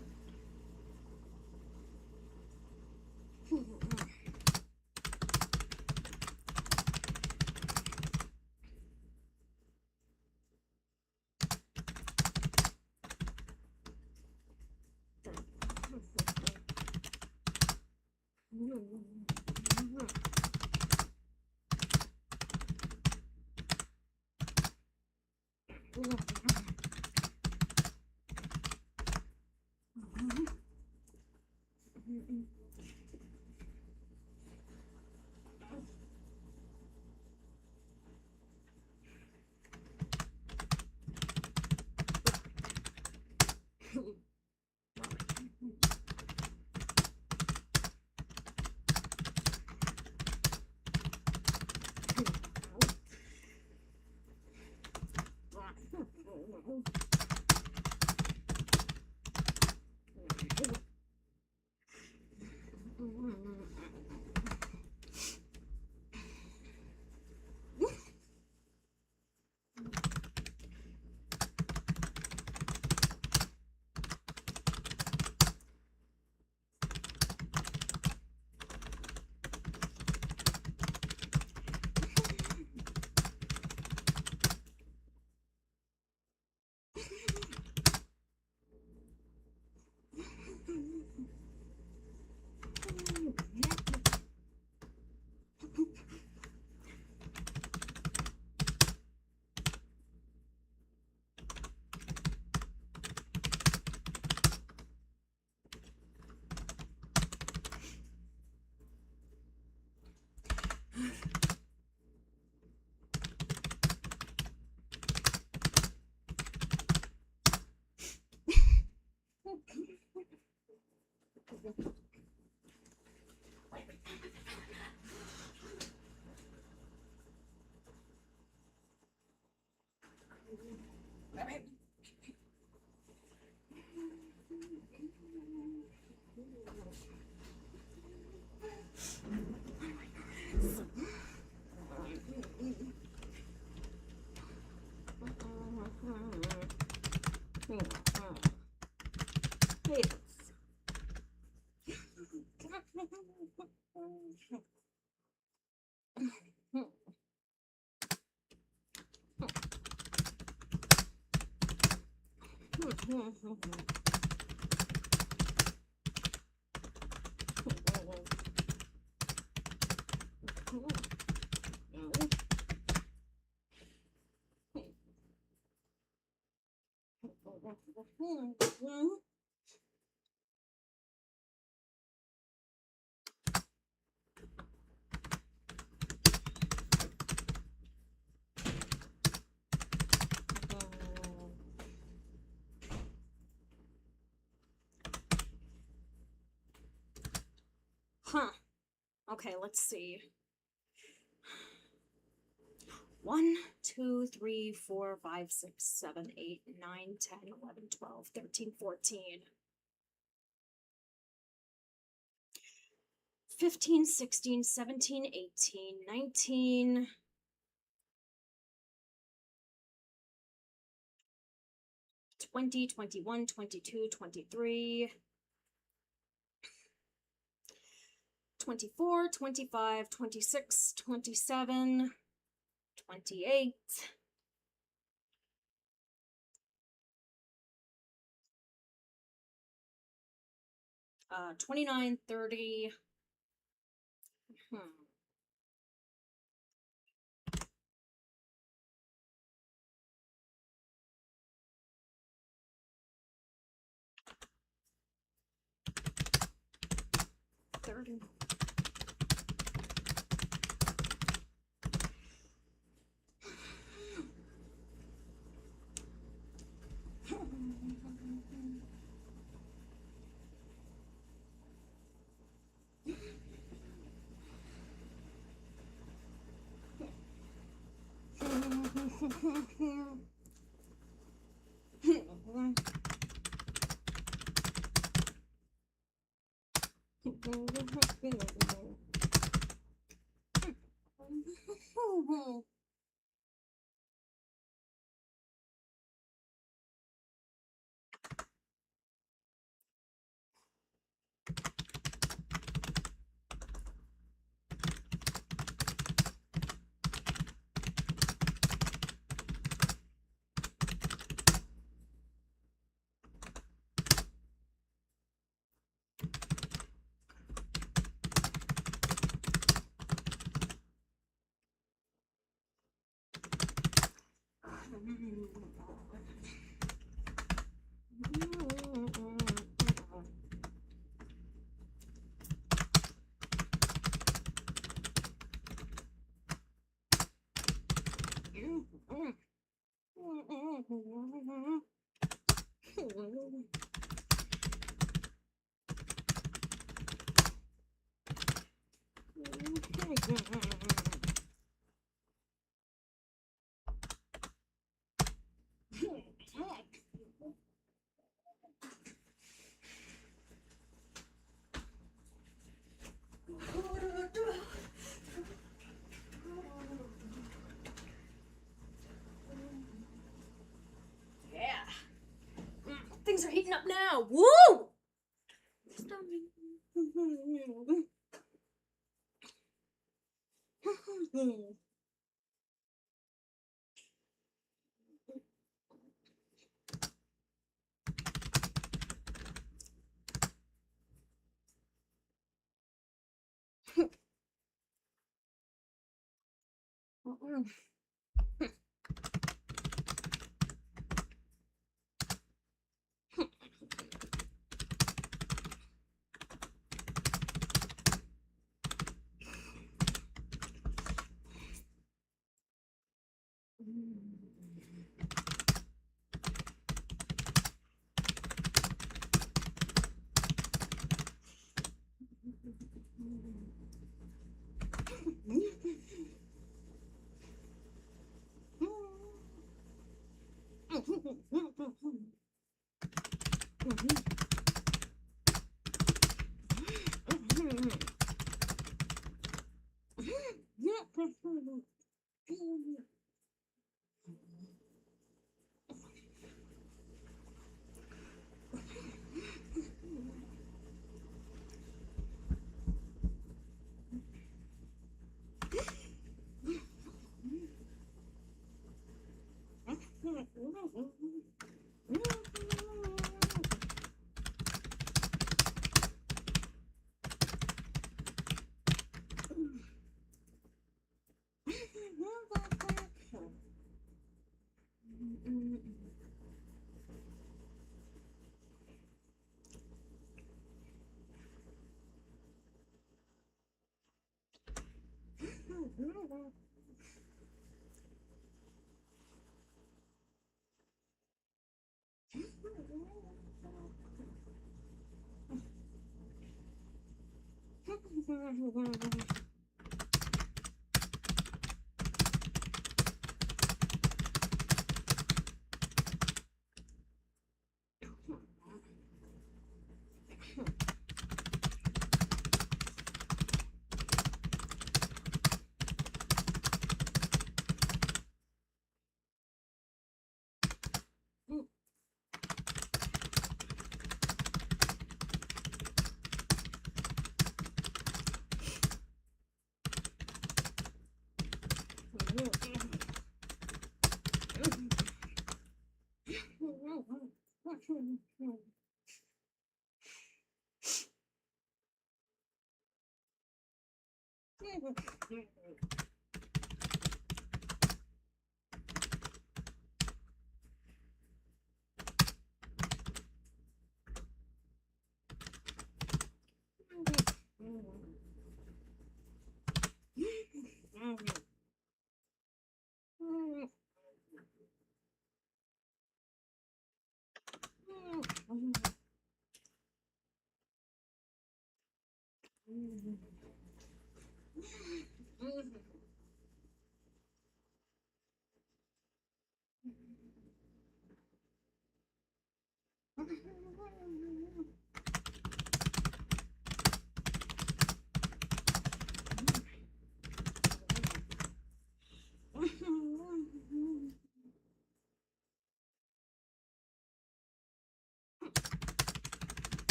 Huh. Okay, let's see. 1, 2, 3, 4, 5, 6, 7, 8, 9, 10, 11, 12, 13, 14. 15, 16, 17, 18, 19, 20, 21, 22, 23, 24, 25, 26, 27, 28, 29, 30, 30. Yeah. Things are heating up now. Woo!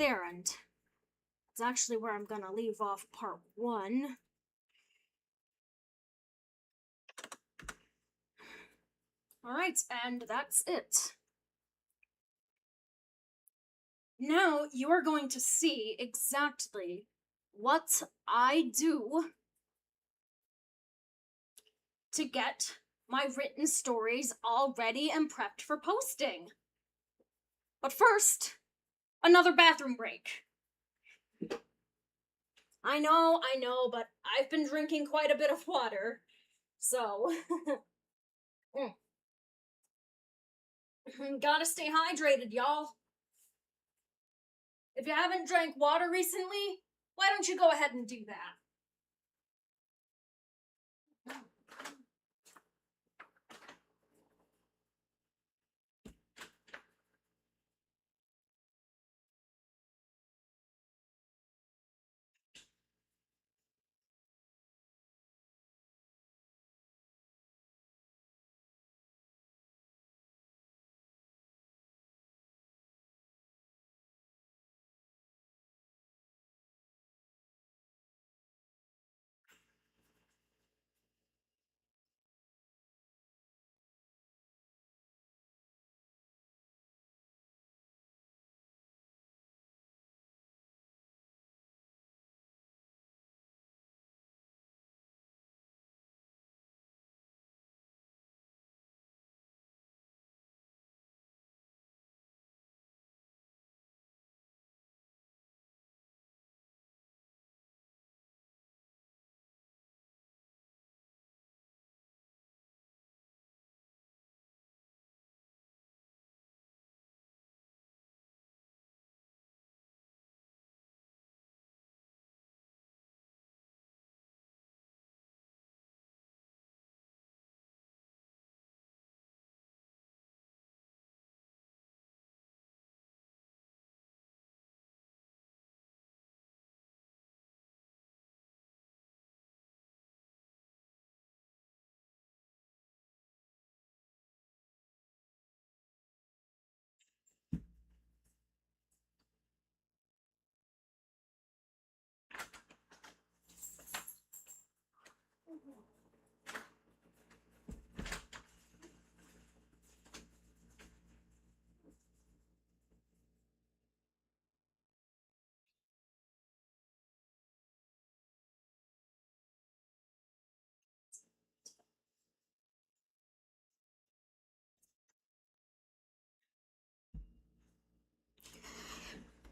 there, and it's actually where I'm gonna leave off part 1. Alright, and that's it. Now you are going to see exactly what I do to get my written stories all ready and prepped for posting. But first, another bathroom break. I know, but I've been drinking quite a bit of water, so... Gotta stay hydrated, y'all. If you haven't drank water recently, why don't you go ahead and do that?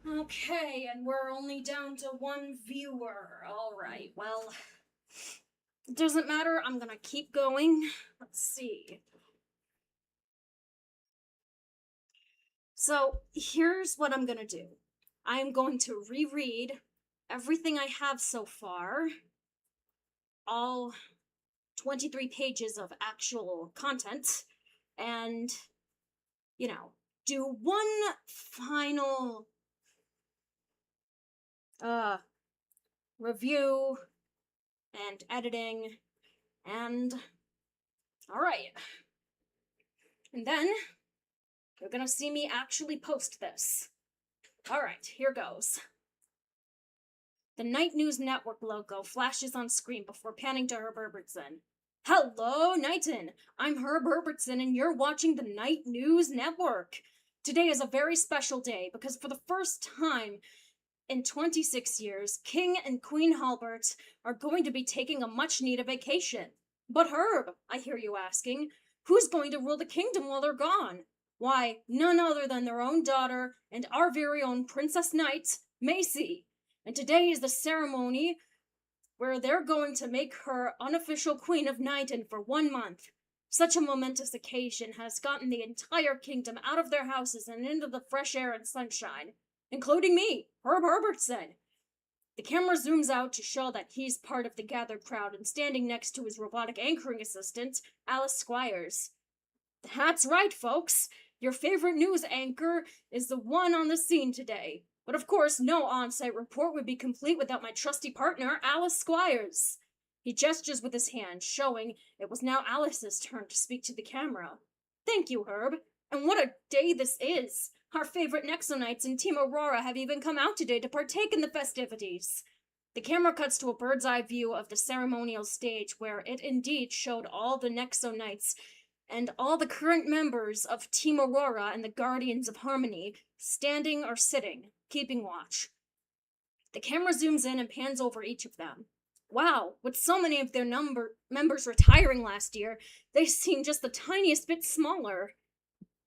Okay, and we're only down to 1 viewer. Alright, well, it doesn't matter. I'm gonna keep going. Let's see. So, here's what I'm gonna do. I'm going to reread everything I have so far, all 23 pages of actual content, and, do one final review and editing, and alright. And then you're gonna see me actually post this. Alright, here goes. The Night News Network logo flashes on screen before panning to Herb Herbertson. Hello, Knighton! I'm Herb Herbertson and you're watching the Night News Network. Today is a very special day because for the first time in 26 years, King and Queen Halbert are going to be taking a much-needed vacation. But Herb, I hear you asking, who's going to rule the kingdom while they're gone? Why, none other than their own daughter and our very own Princess Knight, Macy. And today is the ceremony where they're going to make her unofficial Queen of Knighton for 1 month. Such a momentous occasion has gotten the entire kingdom out of their houses and into the fresh air and sunshine, including me, Herb Herbertson. The camera zooms out to show that he's part of the gathered crowd and standing next to his robotic anchoring assistant, Alice Squires. That's right, folks. Your favorite news anchor is the one on the scene today. But of course, no on-site report would be complete without my trusty partner, Alice Squires. He gestures with his hand, showing it was now Alice's turn to speak to the camera. Thank you, Herb. And what a day this is. Our favorite Nexonites and Team Aurora have even come out today to partake in the festivities. The camera cuts to a bird's eye view of the ceremonial stage where it indeed showed all the Nexonites and all the current members of Team Aurora and the Guardians of Harmony standing or sitting, keeping watch. The camera zooms in and pans over each of them. Wow, with so many of their members retiring last year, they seem just the tiniest bit smaller.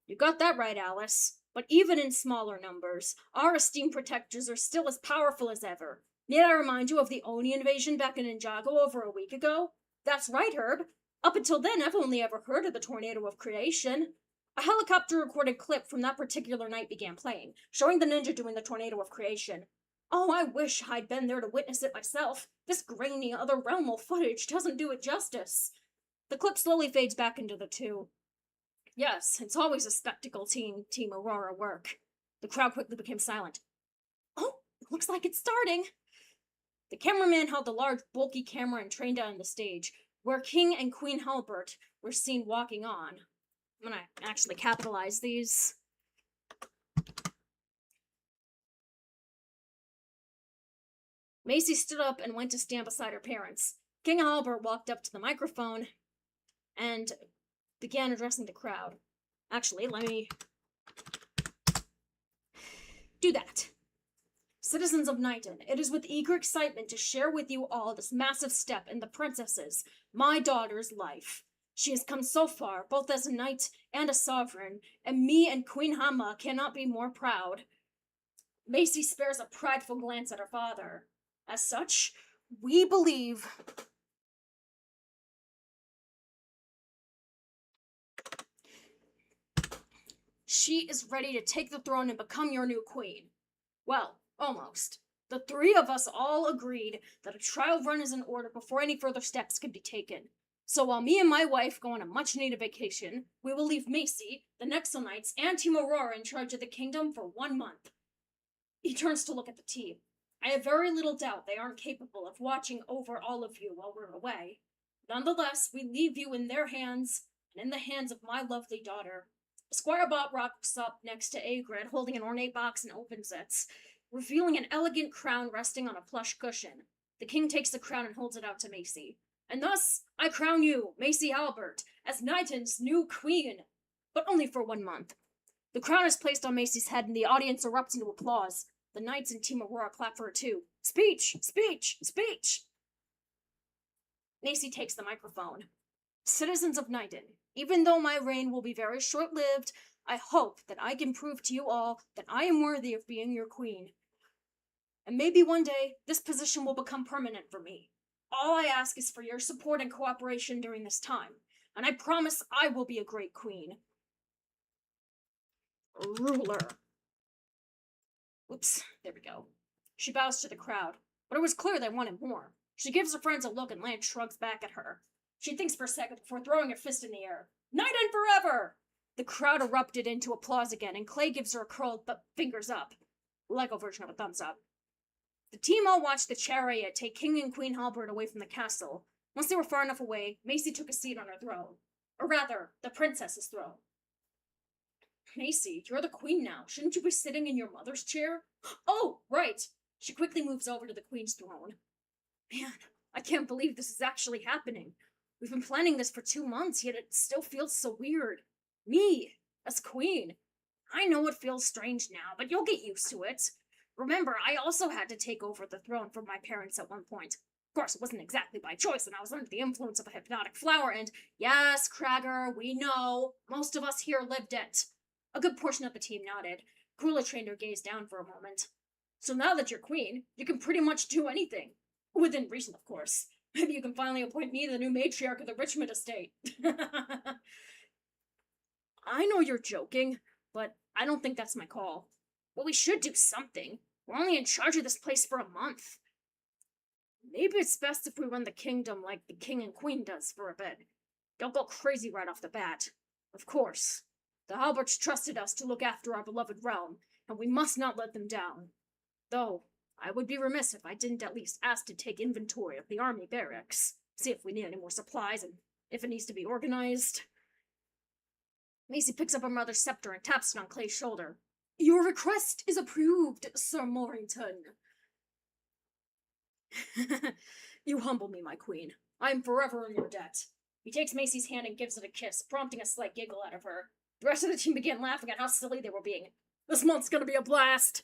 You got that right, Alice. But even in smaller numbers, our esteemed protectors are still as powerful as ever. Need I remind you of the Oni invasion back in Ninjago over a week ago? That's right, Herb. Up until then, I've only ever heard of the Tornado of Creation. A helicopter-recorded clip from that particular night began playing, showing the ninja doing the Tornado of Creation. Oh, I wish I'd been there to witness it myself. This grainy, other-realmal footage doesn't do it justice. The clip slowly fades back into the two. Yes, it's always a spectacle Team Aurora work. The crowd quickly became silent. Oh, it looks like it's starting. The cameraman held the large, bulky camera and trained it on the stage, where King and Queen Halbert were seen walking on. I'm gonna actually capitalize these. Macy stood up and went to stand beside her parents. King Halbert walked up to the microphone and began addressing the crowd. Actually, let me do that. Citizens of Nighton, it is with eager excitement to share with you all this massive step in the princess's, my daughter's, life. She has come so far, both as a knight and a sovereign, and me and Queen Hama cannot be more proud. Macy spares a prideful glance at her father. As such, we believe she is ready to take the throne and become your new queen. Well, almost. The three of us all agreed that a trial run is in order before any further steps can be taken. So while me and my wife go on a much-needed vacation, we will leave Macy, the Nexonites, and Team Aurora in charge of the kingdom for 1 month. He turns to look at the team. I have very little doubt they aren't capable of watching over all of you while we're away. Nonetheless, we leave you in their hands, and in the hands of my lovely daughter. Squire Bot rocks up next to Agrid, holding an ornate box and opens it, revealing an elegant crown resting on a plush cushion. The king takes the crown and holds it out to Macy. And thus, I crown you, Macy Albert, as Nighton's new queen, but only for 1 month. The crown is placed on Macy's head, and the audience erupts into applause. The knights and Team Aurora clap for her too. Speech! Speech! Speech! Macy takes the microphone. Citizens of Nighton, even though my reign will be very short-lived, I hope that I can prove to you all that I am worthy of being your queen. And maybe one day, this position will become permanent for me. All I ask is for your support and cooperation during this time, and I promise I will be a great queen. Ruler. Oops, there we go. She bows to the crowd, but it was clear they wanted more. She gives her friends a look and Lance shrugs back at her. She thinks for a second before throwing her fist in the air. Nighton forever! The crowd erupted into applause again, and Clay gives her a curled fingers up. Lego version of a thumbs up. The team all watched the chariot take King and Queen Halbert away from the castle. Once they were far enough away, Macy took a seat on her throne. Or rather, the princess's throne. Macy, you're the queen now. Shouldn't you be sitting in your mother's chair? Oh, right. She quickly moves over to the queen's throne. Man, I can't believe this is actually happening. We've been planning this for 2 months, yet it still feels so weird. Me, as queen. I know it feels strange now, but you'll get used to it. Remember, I also had to take over the throne from my parents at one point. Of course, it wasn't exactly by choice, and I was under the influence of a hypnotic flower, and yes, Cragger, we know, most of us here lived it. A good portion of the team nodded. Krula trained her gaze down for a moment. So now that you're queen, you can pretty much do anything. Within reason, of course. Maybe you can finally appoint me the new matriarch of the Richmond estate. I know you're joking, but I don't think that's my call. Well, we should do something. We're only in charge of this place for a month. Maybe it's best if we run the kingdom like the king and queen does for a bit. Don't go crazy right off the bat. Of course. The Halberts trusted us to look after our beloved realm, and we must not let them down. Though, I would be remiss if I didn't at least ask to take inventory of the army barracks, see if we need any more supplies, and if it needs to be organized. Macy picks up her mother's scepter and taps it on Clay's shoulder. Your request is approved, Sir Morrington. You humble me, my queen. I am forever in your debt. He takes Macy's hand and gives it a kiss, prompting a slight giggle out of her. The rest of the team began laughing at how silly they were being. This month's gonna be a blast!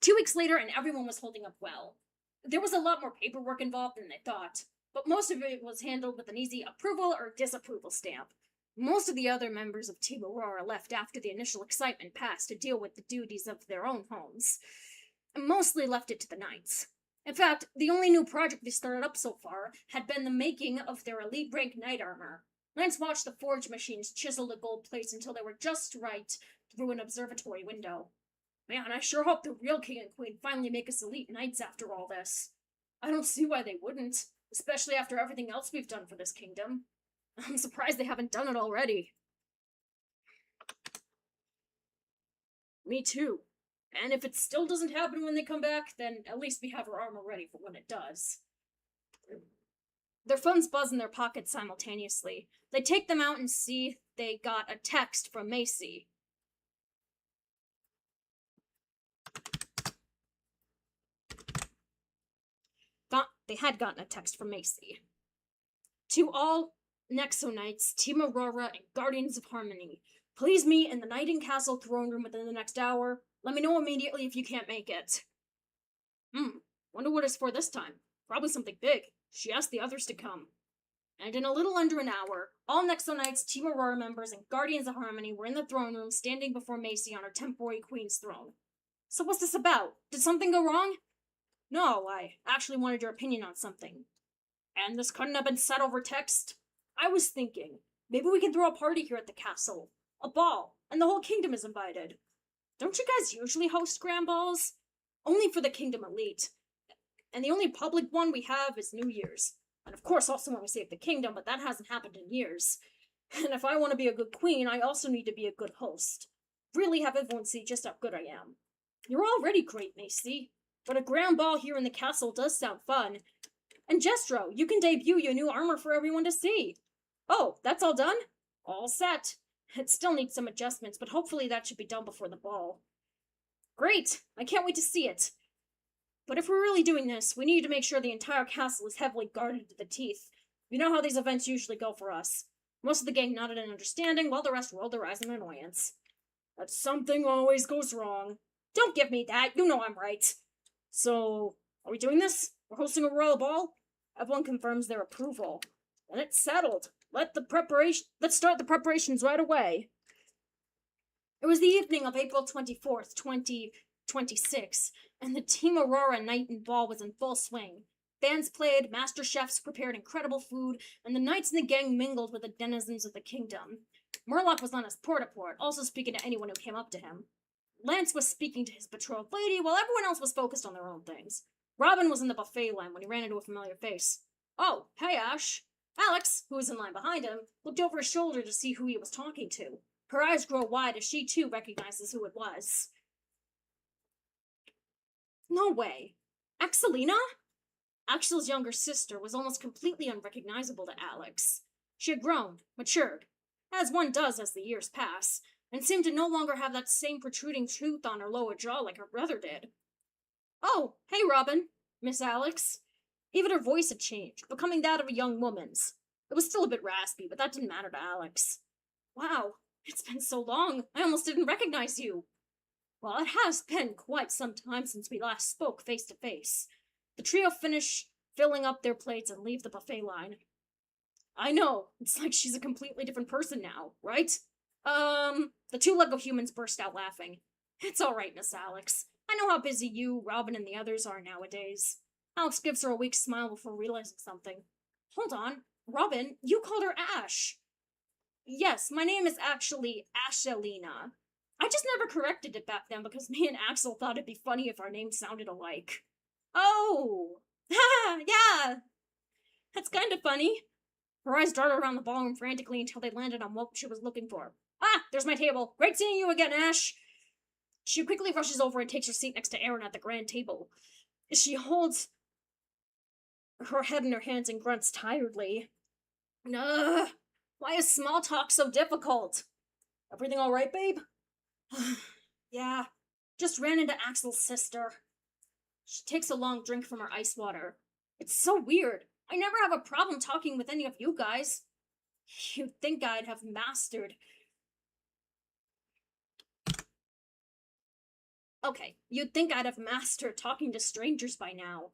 2 weeks later, and everyone was holding up well. There was a lot more paperwork involved than they thought, but most of it was handled with an easy approval or disapproval stamp. Most of the other members of Team Aurora left after the initial excitement passed to deal with the duties of their own homes, and mostly left it to the Knights. In fact, the only new project they started up so far had been the making of their elite rank knight armor. Knights watched the forge machines chisel the gold plates until they were just right through an observatory window. Man, I sure hope the real king and queen finally make us elite knights after all this. I don't see why they wouldn't, especially after everything else we've done for this kingdom. I'm surprised they haven't done it already. Me too. And if it still doesn't happen when they come back, then at least we have our armor ready for when it does. Their phones buzz in their pockets simultaneously. They take them out and see they got a text from Macy. They had gotten a text from Macy. To all Nexo Knights, Team Aurora, and Guardians of Harmony, please meet in the Nighting Castle throne room within the next hour. Let me know immediately if you can't make it. Wonder what it's for this time. Probably something big. She asked the others to come. And in a little under an hour, all Nexo Knights, Team Aurora members, and Guardians of Harmony were in the throne room standing before Macy on her temporary queen's throne. So what's this about? Did something go wrong? No, I actually wanted your opinion on something. And this couldn't have been said over text? I was thinking, maybe we can throw a party here at the castle. A ball, and the whole kingdom is invited. Don't you guys usually host grand balls? Only for the kingdom elite. And the only public one we have is New Year's. And of course also when we save the kingdom, but that hasn't happened in years. And if I want to be a good queen, I also need to be a good host. Really have everyone see just how good I am. You're already great, Macy. But a grand ball here in the castle does sound fun. And Jestro, you can debut your new armor for everyone to see. Oh, that's all done? All set. It still needs some adjustments, but hopefully that should be done before the ball. Great! I can't wait to see it. But if we're really doing this, we need to make sure the entire castle is heavily guarded to the teeth. You know how these events usually go for us. Most of the gang nodded in understanding, while the rest rolled their eyes in annoyance. But something always goes wrong. Don't give me that, you know I'm right. So, are we doing this? We're hosting a royal ball? Everyone confirms their approval. Then it's settled. Let's start the preparations right away. It was the evening of April 24th, 2026, and the Team Aurora Night and Ball was in full swing. Bands played, master chefs prepared incredible food, and the knights in the gang mingled with the denizens of the kingdom. Murloc was on his port-a-port, also speaking to anyone who came up to him. Lance was speaking to his betrothed lady, while everyone else was focused on their own things. Robin was in the buffet line when he ran into a familiar face. Oh, hey Ash. Alex, who was in line behind him, looked over his shoulder to see who he was talking to. Her eyes grew wide as she too recognizes who it was. No way. Axelina? Axel's younger sister was almost completely unrecognizable to Alex. She had grown, matured, as one does as the years pass, and seemed to no longer have that same protruding tooth on her lower jaw like her brother did. Oh, hey Robin, Miss Alex. Even her voice had changed, becoming that of a young woman's. It was still a bit raspy, but that didn't matter to Alex. Wow, it's been so long, I almost didn't recognize you. Well, it has been quite some time since we last spoke face to face. The trio finish filling up their plates and leave the buffet line. I know, it's like she's a completely different person now, right? The two Lego humans burst out laughing. It's alright, Miss Alex. I know how busy you, Robin, and the others are nowadays. Alex gives her a weak smile before realizing something. Hold on, Robin, you called her Ash. Yes, my name is actually Ashelina. I just never corrected it back then because me and Axel thought it'd be funny if our names sounded alike. Oh! Ha! Yeah! That's kind of funny. Her eyes darted around the ballroom frantically until they landed on what she was looking for. Ah! There's my table! Great seeing you again, Ash! She quickly rushes over and takes her seat next to Aaron at the grand table. She holds her head in her hands and grunts tiredly. Ugh! Why is small talk so difficult? Everything alright, babe? Yeah, just ran into Axel's sister. She takes a long drink from her ice water. It's so weird. I never have a problem talking with any of you guys. You'd think I'd have mastered. Okay, you'd think I'd have mastered talking to strangers by now.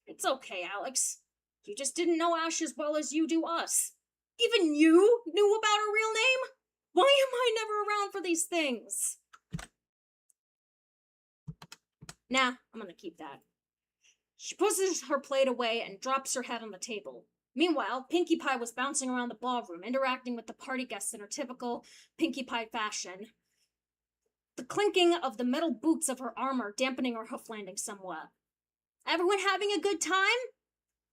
It's okay, Alex. You just didn't know Ash as well as you do us. Even you knew about her real name? Why am I never around for these things? Nah, I'm gonna keep that. She pushes her plate away and drops her head on the table. Meanwhile, Pinkie Pie was bouncing around the ballroom, interacting with the party guests in her typical Pinkie Pie fashion. The clinking of the metal boots of her armor dampening her hoof landing somewhat. Everyone having a good time?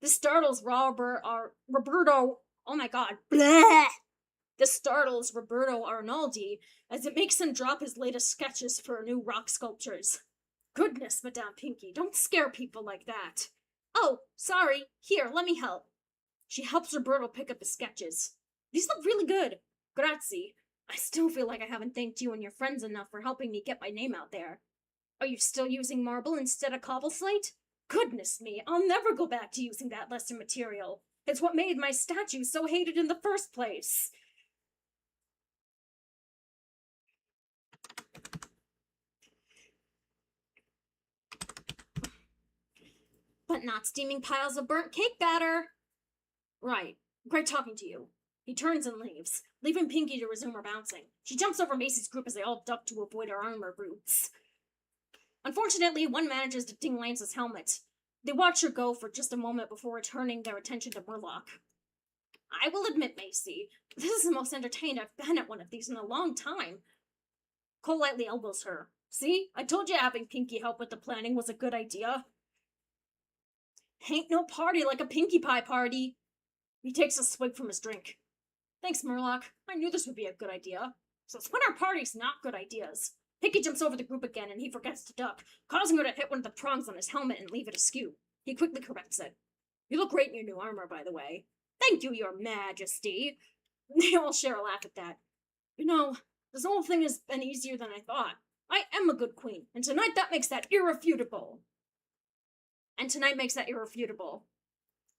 This startles Roberto. Oh my god. Bleh! This startles Roberto Arnaldi as it makes him drop his latest sketches for new rock sculptures. Goodness, Madame Pinkie, don't scare people like that. Oh, sorry. Here, let me help. She helps Roberto pick up his sketches. These look really good. Grazie. I still feel like I haven't thanked you and your friends enough for helping me get my name out there. Are you still using marble instead of cobble slate? Goodness me, I'll never go back to using that lesser material. It's what made my statue so hated in the first place. But not steaming piles of burnt cake batter. Right. Great talking to you. He turns and leaves, leaving Pinkie to resume her bouncing. She jumps over Macy's group as they all duck to avoid her armor boots. Unfortunately, one manages to ding Lance's helmet. They watch her go for just a moment before returning their attention to Murloc. I will admit, Macy, this is the most entertained I've been at one of these in a long time. Cole lightly elbows her. See? I told you having Pinkie help with the planning was a good idea. Ain't no party like a Pinkie Pie party. He takes a swig from his drink. Thanks, Murloc. I knew this would be a good idea. So it's when our party's not good ideas. Pinkie jumps over the group again and he forgets to duck, causing her to hit one of the prongs on his helmet and leave it askew. He quickly corrects it. You look great in your new armor, by the way. Thank you, your majesty. They all share a laugh at that. You know, this whole thing has been easier than I thought. I am a good queen, and tonight makes that irrefutable.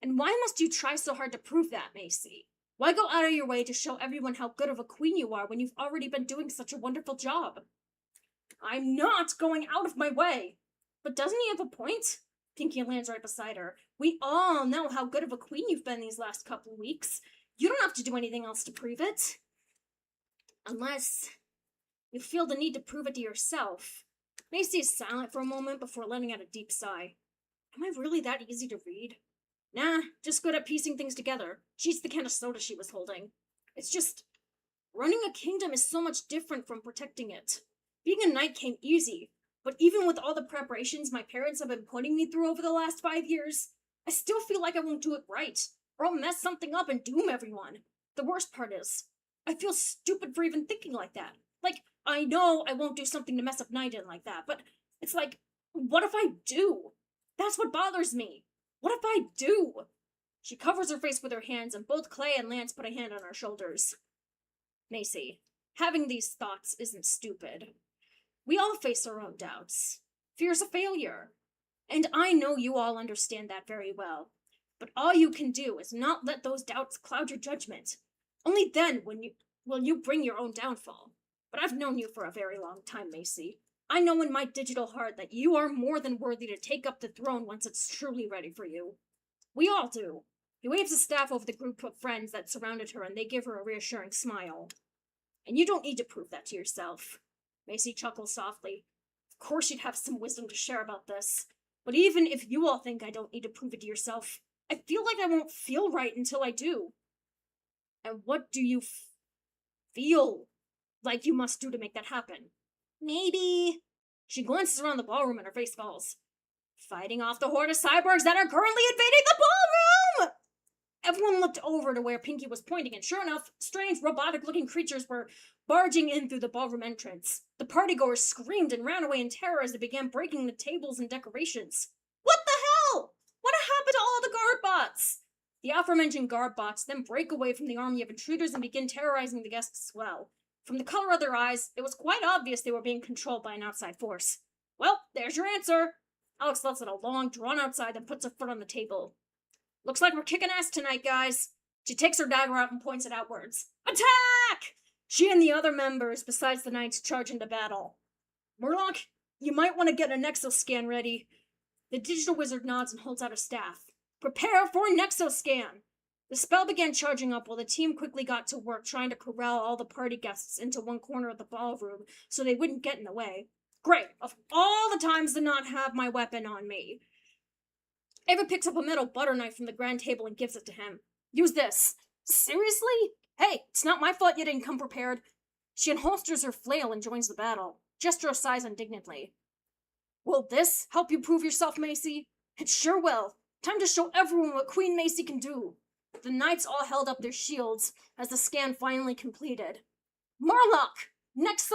And why must you try so hard to prove that, Macy? Why go out of your way to show everyone how good of a queen you are when you've already been doing such a wonderful job? I'm not going out of my way. But doesn't he have a point? Pinkie lands right beside her. We all know how good of a queen you've been these last couple of weeks. You don't have to do anything else to prove it. Unless you feel the need to prove it to yourself. Macy is silent for a moment before letting out a deep sigh. Am I really that easy to read? Nah, just good at piecing things together. She's the can of soda she was holding. It's just, running a kingdom is so much different from protecting it. Being a knight came easy, but even with all the preparations my parents have been putting me through over the last 5 years, I still feel like I won't do it right, or I'll mess something up and doom everyone. The worst part is, I feel stupid for even thinking like that. Like, I know I won't do something to mess up Nyden like that, but it's like, what if I do? That's what bothers me. What if I do? She covers her face with her hands, and both Clay and Lance put a hand on her shoulders. Macy, having these thoughts isn't stupid. We all face our own doubts. Fears of failure. And I know you all understand that very well. But all you can do is not let those doubts cloud your judgment. Only then will you bring your own downfall. But I've known you for a very long time, Macy. I know in my digital heart that you are more than worthy to take up the throne once it's truly ready for you. We all do. He waves his staff over the group of friends that surrounded her, and they give her a reassuring smile. And you don't need to prove that to yourself. Macy chuckles softly. Of course you'd have some wisdom to share about this. But even if you all think I don't need to prove it to yourself, I feel like I won't feel right until I do. And what do you feel like you must do to make that happen? Maybe... She glances around the ballroom and her face falls. Fighting off the horde of cyborgs that are currently invading the ballroom! Everyone looked over to where Pinkie was pointing, and sure enough, strange robotic-looking creatures were barging in through the ballroom entrance. The partygoers screamed and ran away in terror as they began breaking the tables and decorations. What the hell? What happened to all the guard bots? The aforementioned guard bots then break away from the army of intruders and begin terrorizing the guests as well. From the color of their eyes, it was quite obvious they were being controlled by an outside force. Well, there's your answer. Alex lets out a long, drawn-out sigh, then puts her foot on the table. Looks like we're kicking ass tonight, guys. She takes her dagger out and points it outwards. Attack! She and the other members, besides the knights, charge into battle. Murloc, you might want to get a Nexus scan ready. The digital wizard nods and holds out a staff. Prepare for Nexus scan! The spell began charging up while the team quickly got to work trying to corral all the party guests into one corner of the ballroom so they wouldn't get in the way. Great, of all the times to not have my weapon on me. Ava picks up a metal butter knife from the grand table and gives it to him. Use this. Seriously? Hey, it's not my fault you didn't come prepared. She unholsters her flail and joins the battle. Jester sighs indignantly. Will this help you prove yourself, Macy? It sure will. Time to show everyone what Queen Macy can do. The knights all held up their shields as the scan finally completed. Murloc! Nexo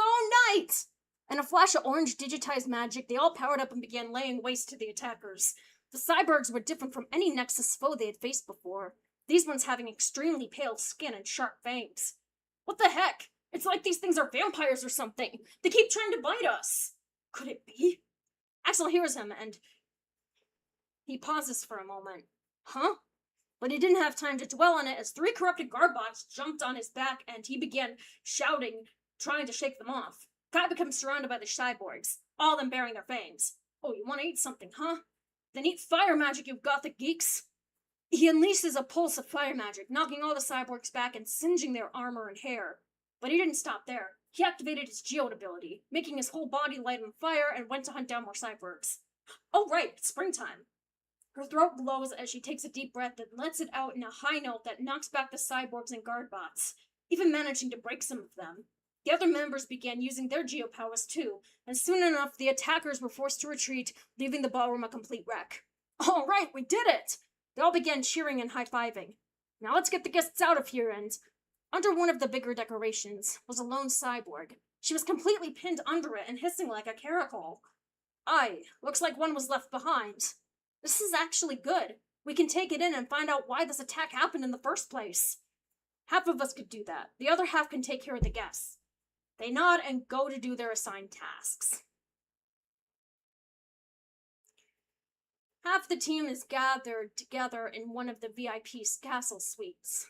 Knight! In a flash of orange digitized magic, they all powered up and began laying waste to the attackers. The cyborgs were different from any Nexus foe they had faced before, these ones having extremely pale skin and sharp fangs. What the heck? It's like these things are vampires or something. They keep trying to bite us. Could it be? Axel hears him and he pauses for a moment. Huh? But he didn't have time to dwell on it as 3 corrupted guardbots jumped on his back and he began shouting, trying to shake them off. Kai becomes surrounded by the cyborgs, all of them bearing their fangs. Oh, you want to eat something, huh? Then eat fire magic, you gothic geeks! He unleashes a pulse of fire magic, knocking all the cyborgs back and singeing their armor and hair. But he didn't stop there. He activated his geode ability, making his whole body light on fire and went to hunt down more cyborgs. Oh right, it's springtime. Her throat glows as she takes a deep breath and lets it out in a high note that knocks back the cyborgs and guardbots, even managing to break some of them. The other members began using their geopowers too, and soon enough the attackers were forced to retreat, leaving the ballroom a complete wreck. All right, we did it! They all began cheering and high-fiving. Now let's get the guests out of here, and under one of the bigger decorations was a lone cyborg. She was completely pinned under it and hissing like a caracol. Aye, looks like one was left behind. This is actually good. We can take it in and find out why this attack happened in the first place. Half of us could do that. The other half can take care of the guests. They nod and go to do their assigned tasks. Half the team is gathered together in one of the VIP castle suites.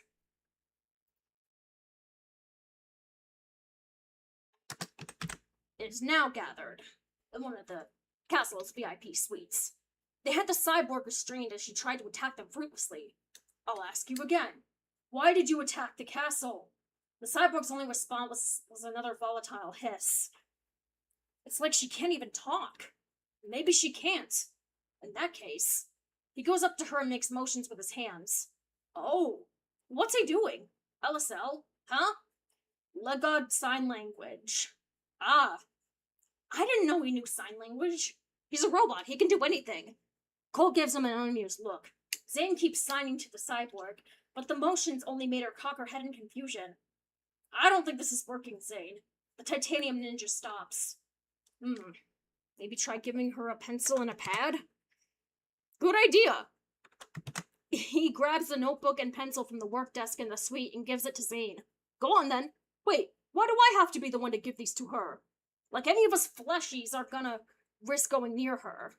It is now gathered in one of the castle's VIP suites. They had the cyborg restrained as she tried to attack them fruitlessly. I'll ask you again. Why did you attack the castle? The cyborg's only response was another volatile hiss. It's like she can't even talk. Maybe she can't. In that case, he goes up to her and makes motions with his hands. Oh, what's he doing? LSL? Huh? Legod sign language. Ah, I didn't know he knew sign language. He's a robot, he can do anything. Cole gives him an unamused look. Zane keeps signing to the cyborg, but the motions only made her cock her head in confusion. I don't think this is working, Zane. The titanium ninja stops. Maybe try giving her a pencil and a pad? Good idea! He grabs a notebook and pencil from the work desk in the suite and gives it to Zane. Go on then. Wait, why do I have to be the one to give these to her? Like any of us fleshies aren't gonna risk going near her.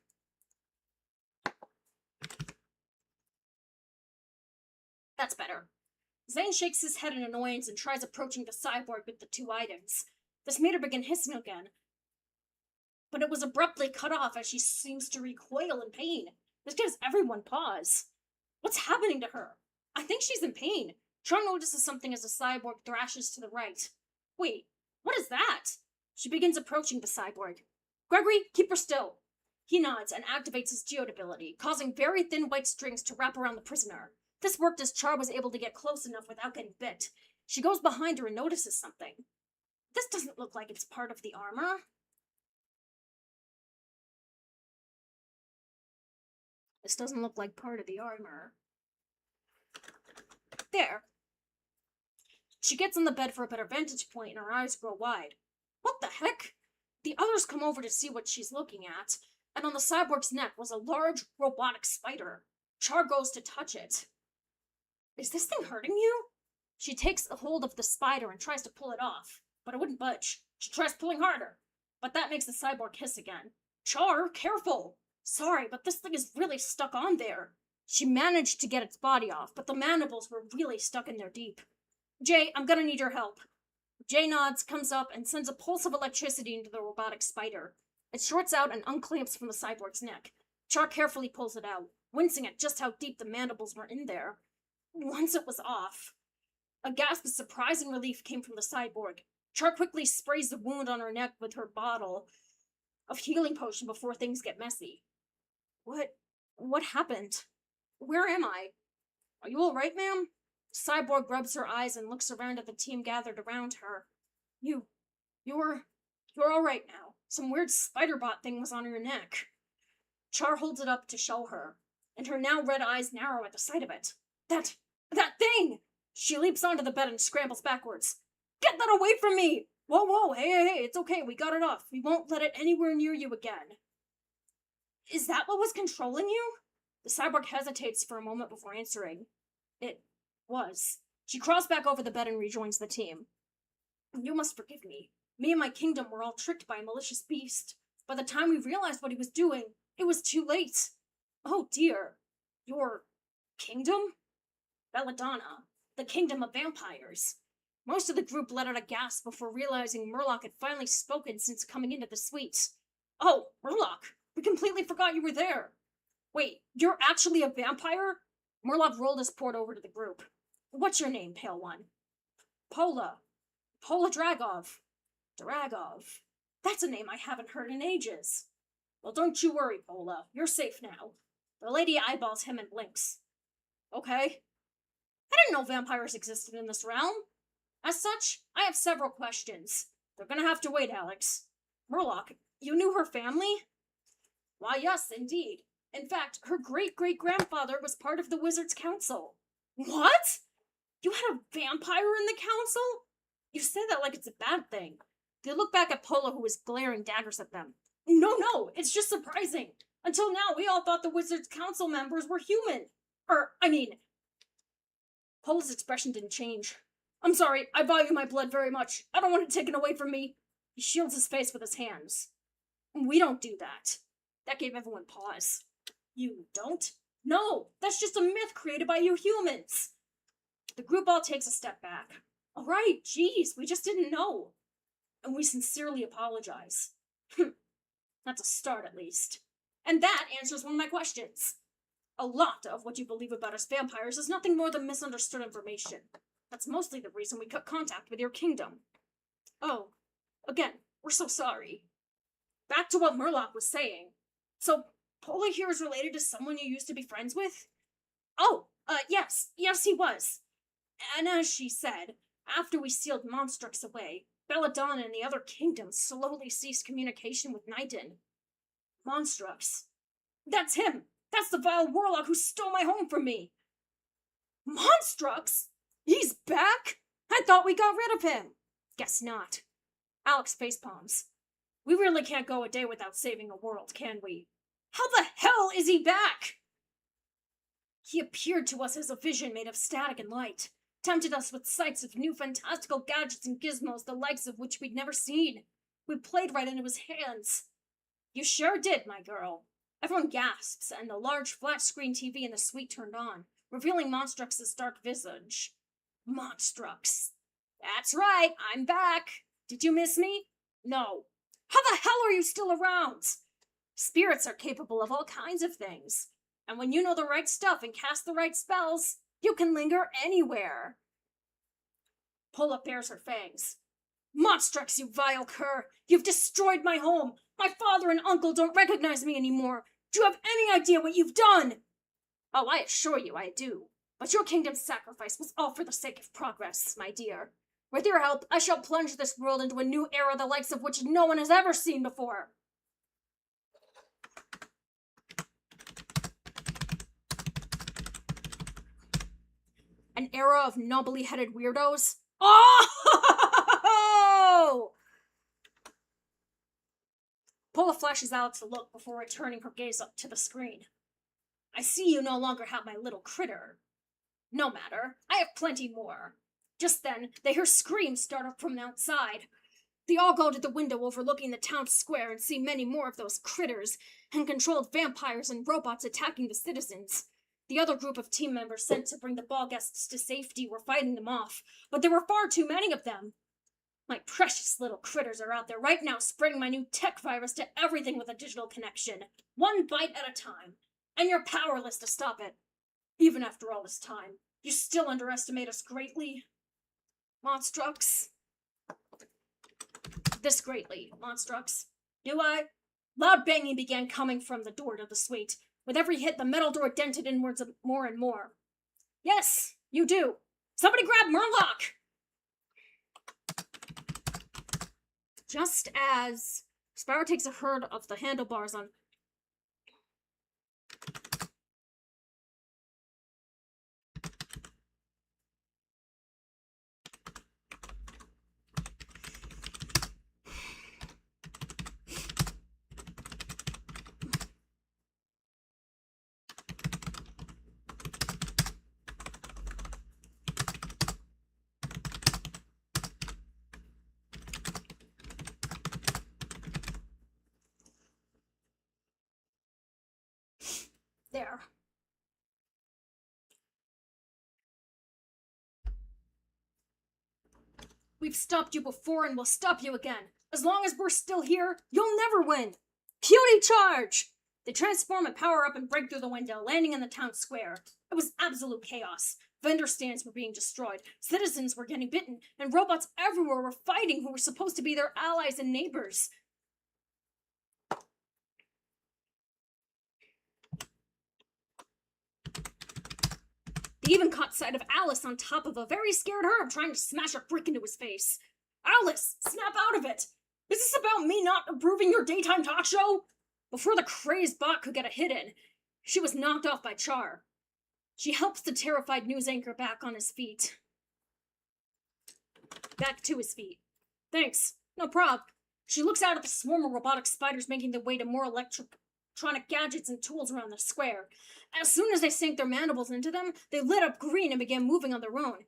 That's better. Zane shakes his head in annoyance and tries approaching the cyborg with the 2 items. This made her begin hissing again, but it was abruptly cut off as she seems to recoil in pain. This gives everyone pause. What's happening to her? I think she's in pain. Tron notices something as the cyborg thrashes to the right. Wait, what is that? She begins approaching the cyborg. Gregory, keep her still. He nods and activates his geode ability, causing very thin white strings to wrap around the prisoner. This worked as Char was able to get close enough without getting bit. She goes behind her and notices something. This doesn't look like it's part of the armor. This doesn't look like part of the armor. There. She gets on the bed for a better vantage point and her eyes grow wide. What the heck? The others come over to see what she's looking at, and on the cyborg's neck was a large robotic spider. Char goes to touch it. Is this thing hurting you? She takes a hold of the spider and tries to pull it off. but it wouldn't budge. She tries pulling harder, but that makes the cyborg hiss again. Char, careful! Sorry, but this thing is really stuck on there. She managed to get its body off, but the mandibles were really stuck in there deep. Jay, I'm gonna need your help. Jay nods, comes up, and sends a pulse of electricity into the robotic spider. It shorts out and unclamps from the cyborg's neck. Char carefully pulls it out, wincing at just how deep the mandibles were in there. Once it was off, a gasp of surprise and relief came from the cyborg. Char quickly sprays the wound on her neck with her bottle of healing potion before things get messy. What happened? Where am I? Are you alright, ma'am? Cyborg rubs her eyes and looks around at the team gathered around her. You're alright now. Some weird spider bot thing was on your neck. Char holds it up to show her, and her now red eyes narrow at the sight of it. That thing! She leaps onto the bed and scrambles backwards. Get that away from me! Whoa, hey, it's okay, we got it off. We won't let it anywhere near you again. Is that what was controlling you? The cyborg hesitates for a moment before answering. It was. She crawls back over the bed and rejoins the team. You must forgive me. Me and my kingdom were all tricked by a malicious beast. By the time we realized what he was doing, it was too late. Oh dear. Your kingdom? Belladonna, the kingdom of vampires. Most of the group let out a gasp before realizing Murloc had finally spoken since coming into the suite. Oh, Murloc, we completely forgot you were there. Wait, you're actually a vampire? Murloc rolled his port over to the group. What's your name, Pale One? Pola Dragov. Dragov. That's a name I haven't heard in ages. Well, don't you worry, Pola. You're safe now. The lady eyeballs him and blinks. Okay. I didn't know vampires existed in this realm. As such, I have several questions. They're gonna have to wait, Alex. Murloc, you knew her family? Why, yes, indeed. In fact, her great-great-grandfather was part of the Wizards' Council. What? You had a vampire in the council? You say that like it's a bad thing. They look back at Pola, who was glaring daggers at them. No, it's just surprising. Until now, we all thought the Wizards' Council members were human. Pola's expression didn't change. I'm sorry, I value my blood very much. I don't want it taken away from me. He shields his face with his hands. We don't do that. That gave everyone pause. You don't? No, that's just a myth created by you humans. The group all takes a step back. All right, geez, we just didn't know. And we sincerely apologize. That's a start, at least. And that answers one of my questions. A lot of what you believe about us vampires is nothing more than misunderstood information. That's mostly the reason we cut contact with your kingdom. Oh, again, we're so sorry. Back to what Murloc was saying. So, Pola here is related to someone you used to be friends with? Oh, yes, he was. And as she said, after we sealed Monstrux away, Belladonna and the other kingdoms slowly ceased communication with Nighton. Monstrux. That's him! That's the vile warlock who stole my home from me! Monstrux? He's back? I thought we got rid of him. Guess not. Alex facepalms. We really can't go a day without saving a world, can we? How the hell is he back? He appeared to us as a vision made of static and light, tempted us with sights of new fantastical gadgets and gizmos, the likes of which we'd never seen. We played right into his hands. You sure did, my girl. Everyone gasps, and the large flat-screen TV in the suite turned on, revealing Monstrux's dark visage. Monstrux. That's right, I'm back. Did you miss me? No. How the hell are you still around? Spirits are capable of all kinds of things. And when you know the right stuff and cast the right spells, you can linger anywhere. Pola bares her fangs. Monstrux, you vile cur! You've destroyed my home! My father and uncle don't recognize me anymore! Do you have any idea what you've done? Oh, I assure you I do. But your kingdom's sacrifice was all for the sake of progress, my dear. With your help, I shall plunge this world into a new era the likes of which no one has ever seen before. An era of knobbly-headed weirdos? Oh! Pola flashes Alex a look before returning her gaze up to the screen. I see you no longer have my little critter. No matter, I have plenty more. Just then, they hear screams start up from outside. They all go to the window overlooking the town square and see many more of those critters and controlled vampires and robots attacking the citizens. The other group of team members sent to bring the ball guests to safety were fighting them off, but there were far too many of them. My precious little critters are out there right now spreading my new tech virus to everything with a digital connection, one bite at a time, and you're powerless to stop it. Even after all this time, you still underestimate us greatly, Monstrux. This greatly, Monstrux. Do I? Loud banging began coming from the door to the suite. With every hit, the metal door dented inwards more and more. Yes, you do. Somebody grab Murloc! Just as Sparrow takes a hold of the handlebars on... There. We've stopped you before and we'll stop you again. As long as we're still here, you'll never win. Cutie charge! They transform and power up and break through the window, landing in the town square. It was absolute chaos. Vendor stands were being destroyed, citizens were getting bitten, and robots everywhere were fighting who were supposed to be their allies and neighbors. They even caught sight of Alice on top of a very scared Herb trying to smash a brick into his face. Alice, snap out of it! Is this about me not approving your daytime talk show? Before the crazed bot could get a hit in, she was knocked off by Char. She helps the terrified news anchor back on his feet. Back to his feet. Thanks. No prob. She looks out at the swarm of robotic spiders making their way to more electronic gadgets and tools around the square. As soon as they sank their mandibles into them, they lit up green and began moving on their own,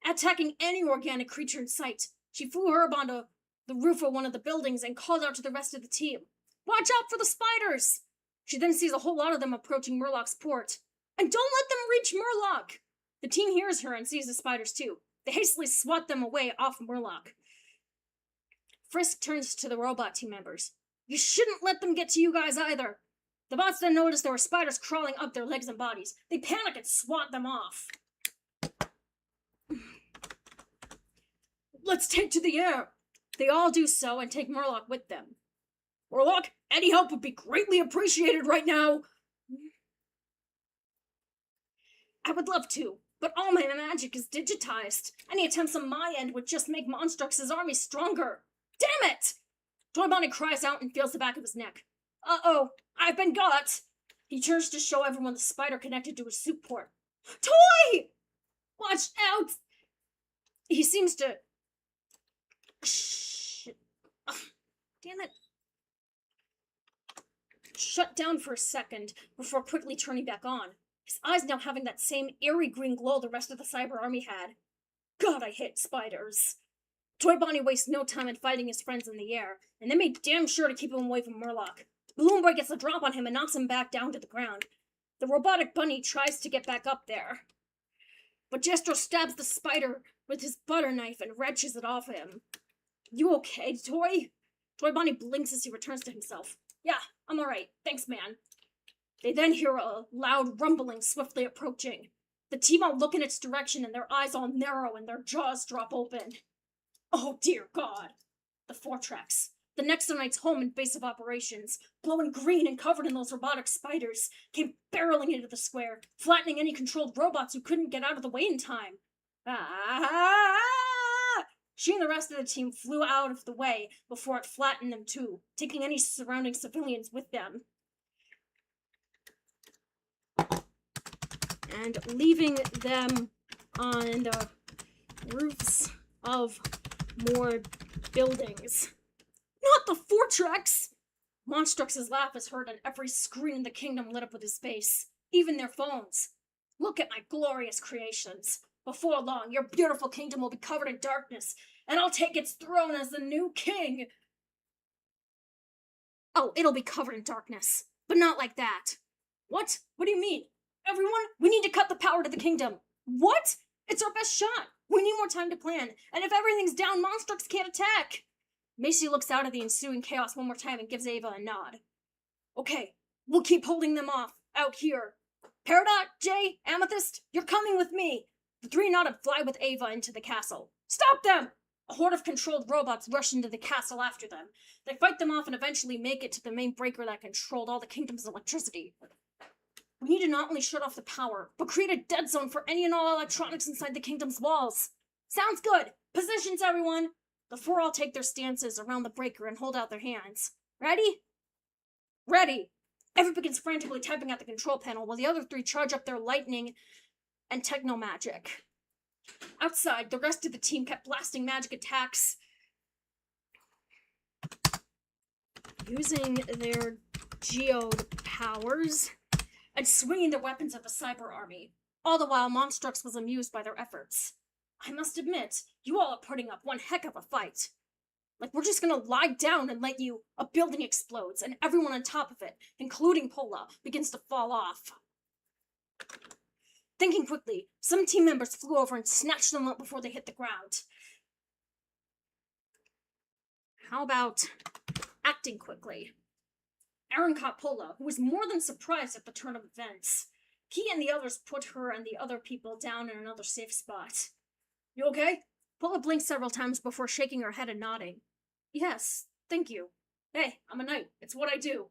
attacking any organic creature in sight. She flew Herb onto the roof of one of the buildings and called out to the rest of the team. Watch out for the spiders! She then sees a whole lot of them approaching Murloc's port. And don't let them reach Murloc! The team hears her and sees the spiders too. They hastily swat them away off Murloc. Frisk turns to the robot team members. You shouldn't let them get to you guys either. The bots then noticed there were spiders crawling up their legs and bodies. They panic and swat them off. Let's take to the air. They all do so and take Murloc with them. Murloc, any help would be greatly appreciated right now. I would love to, but all my magic is digitized. Any attempts on my end would just make Monstrux's army stronger. Damn it! Toy Bonnie cries out and feels the back of his neck. Uh-oh, I've been got! He turns to show everyone the spider connected to his suit port. Toy! Watch out! He seems to... Damn it. Shut down for a second before quickly turning back on. His eyes now having that same eerie green glow the rest of the cyber army had. God, I hate spiders. Toy Bonnie wastes no time in fighting his friends in the air, and they made damn sure to keep him away from Murloc. Balloon Boy gets a drop on him and knocks him back down to the ground. The robotic bunny tries to get back up there, but Jestro stabs the spider with his butter knife and wrenches it off him. You okay, Toy? Toy Bonnie blinks as he returns to himself. Yeah, I'm alright. Thanks, man. They then hear a loud rumbling swiftly approaching. The team all look in its direction and their eyes all narrow and their jaws drop open. Oh dear God. The Fortrex, the Nexonite's home and base of operations, glowing green and covered in those robotic spiders, came barreling into the square, flattening any controlled robots who couldn't get out of the way in time. Ah! She and the rest of the team flew out of the way before it flattened them too, taking any surrounding civilians with them. And leaving them on the roofs of more buildings. Not the Fortrex! Monstrux's laugh is heard and every screen in the kingdom lit up with his face, even their phones. Look at my glorious creations. Before long, your beautiful kingdom will be covered in darkness, and I'll take its throne as the new king. Oh, it'll be covered in darkness, but not like that. What? What do you mean? Everyone, we need to cut the power to the kingdom. What? It's our best shot. We need more time to plan, and if everything's down, Monstrux can't attack. Macy looks out at the ensuing chaos one more time and gives Ava a nod. Okay, we'll keep holding them off, out here. Peridot, Jay, Amethyst, you're coming with me. The three nod and fly with Ava into the castle. Stop them! A horde of controlled robots rush into the castle after them. They fight them off and eventually make it to the main breaker that controlled all the kingdom's electricity. We need to not only shut off the power, but create a dead zone for any and all electronics inside the kingdom's walls. Sounds good! Positions, everyone! The four all take their stances around the breaker and hold out their hands. Ready? Ready! Eva begins frantically typing at the control panel while the other three charge up their lightning and techno magic. Outside, the rest of the team kept blasting magic attacks using their geode powers and swinging their weapons at the cyber army. All the while, Monstrux was amused by their efforts. I must admit, you all are putting up one heck of a fight. Like, we're just gonna lie down and let a building explodes, and everyone on top of it, including Pola, begins to fall off. Thinking quickly, some team members flew over and snatched them up before they hit the ground. How about acting quickly? Aaron caught Pola, who was more than surprised at the turn of events. He and the others put her and the other people down in another safe spot. You okay? Pola blinked several times before shaking her head and nodding. Yes, thank you. Hey, I'm a knight. It's what I do.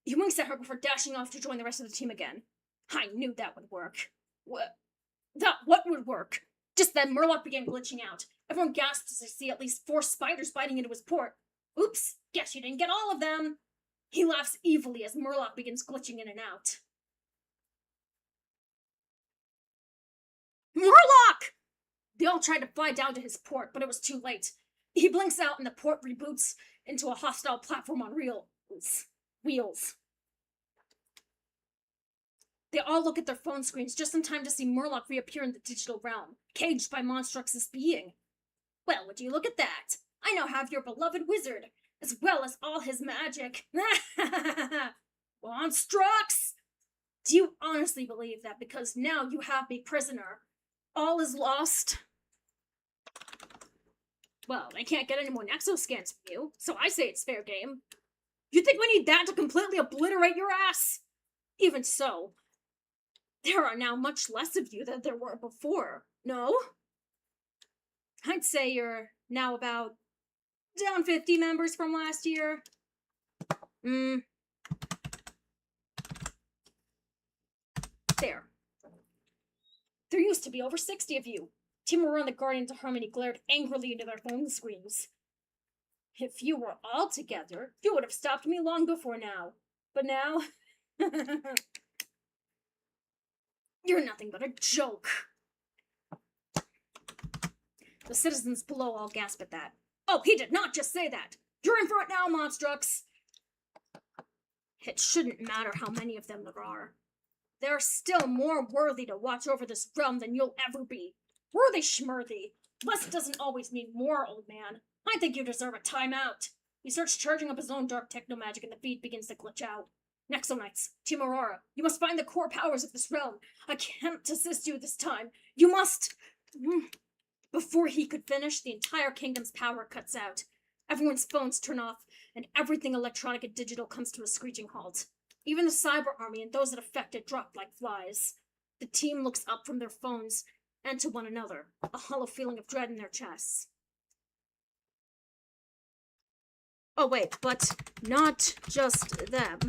He winks at her before dashing off to join the rest of the team again. I knew that would work. What would work? Just then, Murloc began glitching out. Everyone gasped as they see at least 4 spiders biting into his port. Oops, guess you didn't get all of them. He laughs evilly as Murloc begins glitching in and out. Murloc! They all tried to fly down to his port, but it was too late. He blinks out and the port reboots into a hostile platform on wheels. They all look at their phone screens just in time to see Murloc reappear in the digital realm, caged by Monstrux's being. Well, would you look at that? I now have your beloved wizard, as well as all his magic. Monstrux! Do you honestly believe that because now you have me prisoner, all is lost? Well, they can't get any more Nexoscans from you, so I say it's fair game. You think we need that to completely obliterate your ass? Even so, there are now much less of you than there were before, no? I'd say you're now about down 50 members from last year. There. There used to be over 60 of you. Timur and the Guardians of Harmony glared angrily into their phone screens. If you were all together, you would have stopped me long before now. But now... You're nothing but a joke. The citizens below all gasp at that. Oh, he did not just say that. You're in for it now, Monstrux. It shouldn't matter how many of them there are. They're still more worthy to watch over this realm than you'll ever be. Worthy schmurthy. Less doesn't always mean more, old man. I think you deserve a timeout. He starts charging up his own dark techno-magic and the feed begins to glitch out. Nexonites, Team Aurora, you must find the core powers of this realm. I can't assist you this time. You must... Before he could finish, the entire kingdom's power cuts out. Everyone's phones turn off, and everything electronic and digital comes to a screeching halt. Even the cyber army and those it affected drop like flies. The team looks up from their phones and to one another, a hollow feeling of dread in their chests. Oh wait, but not just them.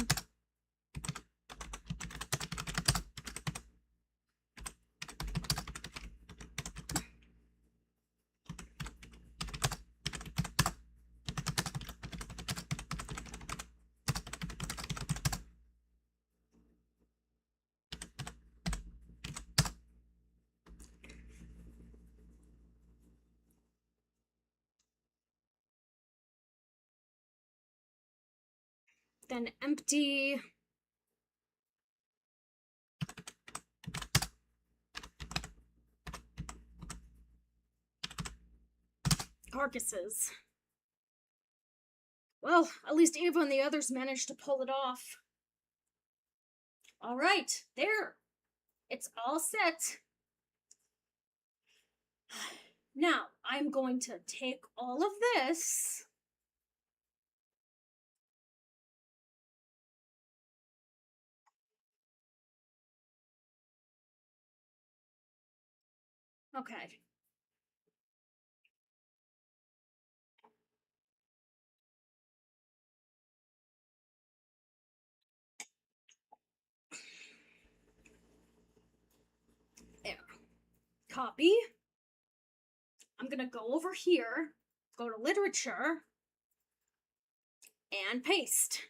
Then empty. carcasses. Well, at least Eva and the others managed to pull it off. All right, there. It's all set. Now, I'm going to take all of this. Okay. There. Copy. I'm gonna go over here, go to literature, and paste.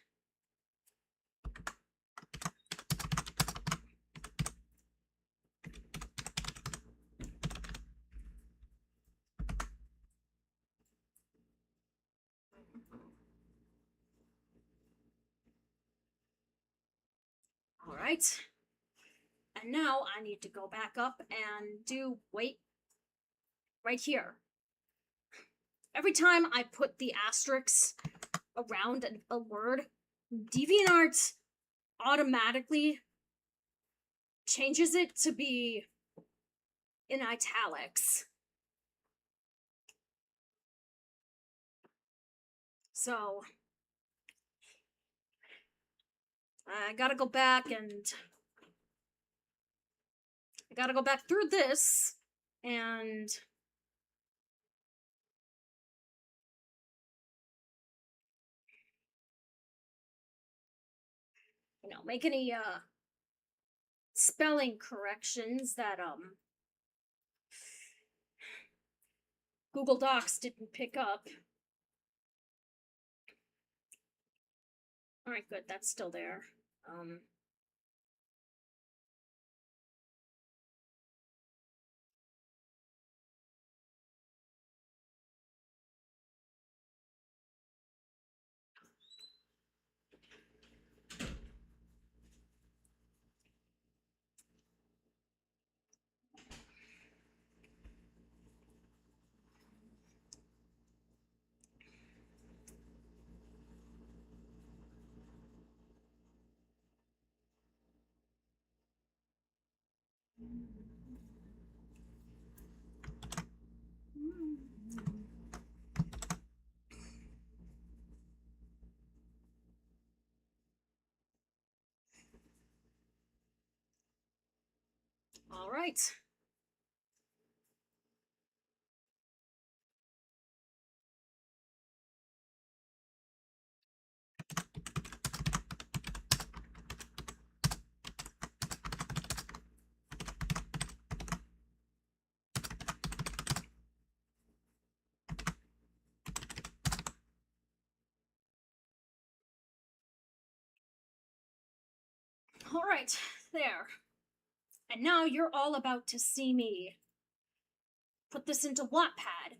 All right. And now I need to go back up and do, wait, right here. Every time I put the asterisks around a word, DeviantArt automatically changes it to be in italics. So I gotta go back through this and make any spelling corrections that Google Docs didn't pick up. All right, good. That's still there. All right. All right, there. And now you're all about to see me put this into Wattpad.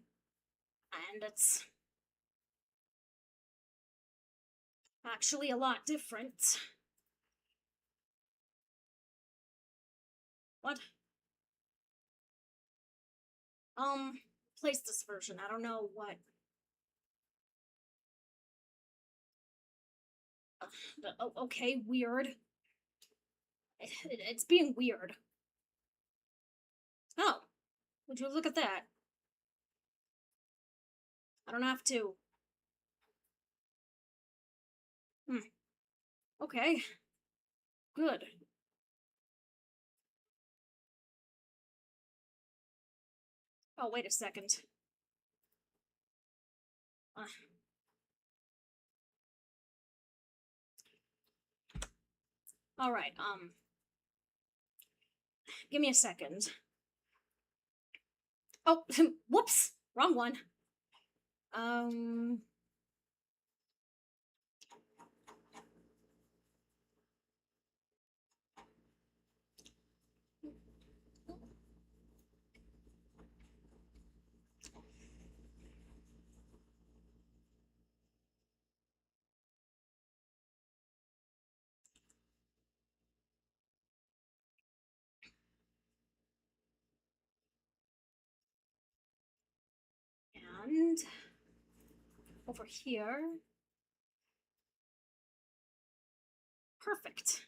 And it's actually a lot different. What? Place this version. I don't know what. Okay, weird. It's being weird. Oh, would you look at that? I don't have to. Okay. Good. Oh, wait a second. All right, give me a second. Oh, whoops, wrong one. And And over here. Perfect.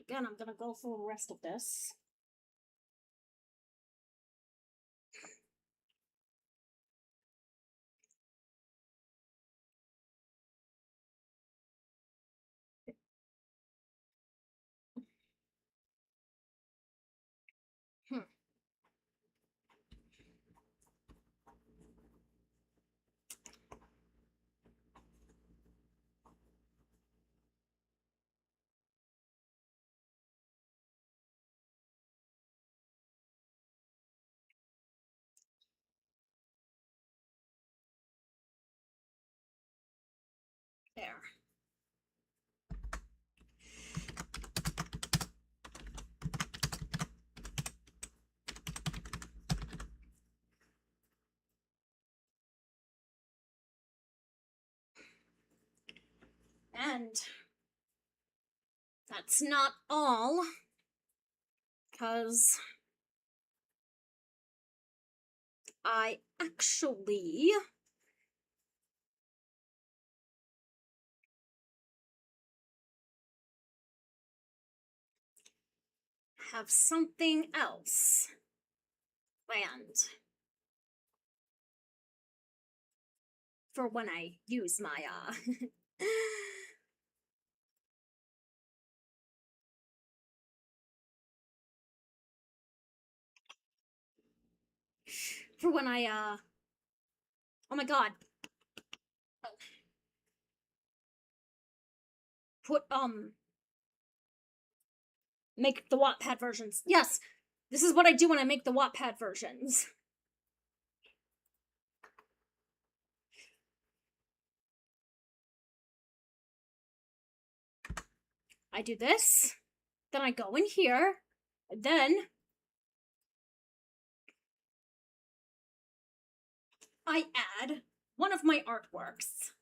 Again, I'm gonna go through the rest of this. Hmm. There. And that's not all, because I actually have something else planned for when I use my, for when I, oh my god. Put, make the Wattpad versions. Yes, this is what I do when I make the Wattpad versions. I do this, then I go in here, and then I add one of my artworks.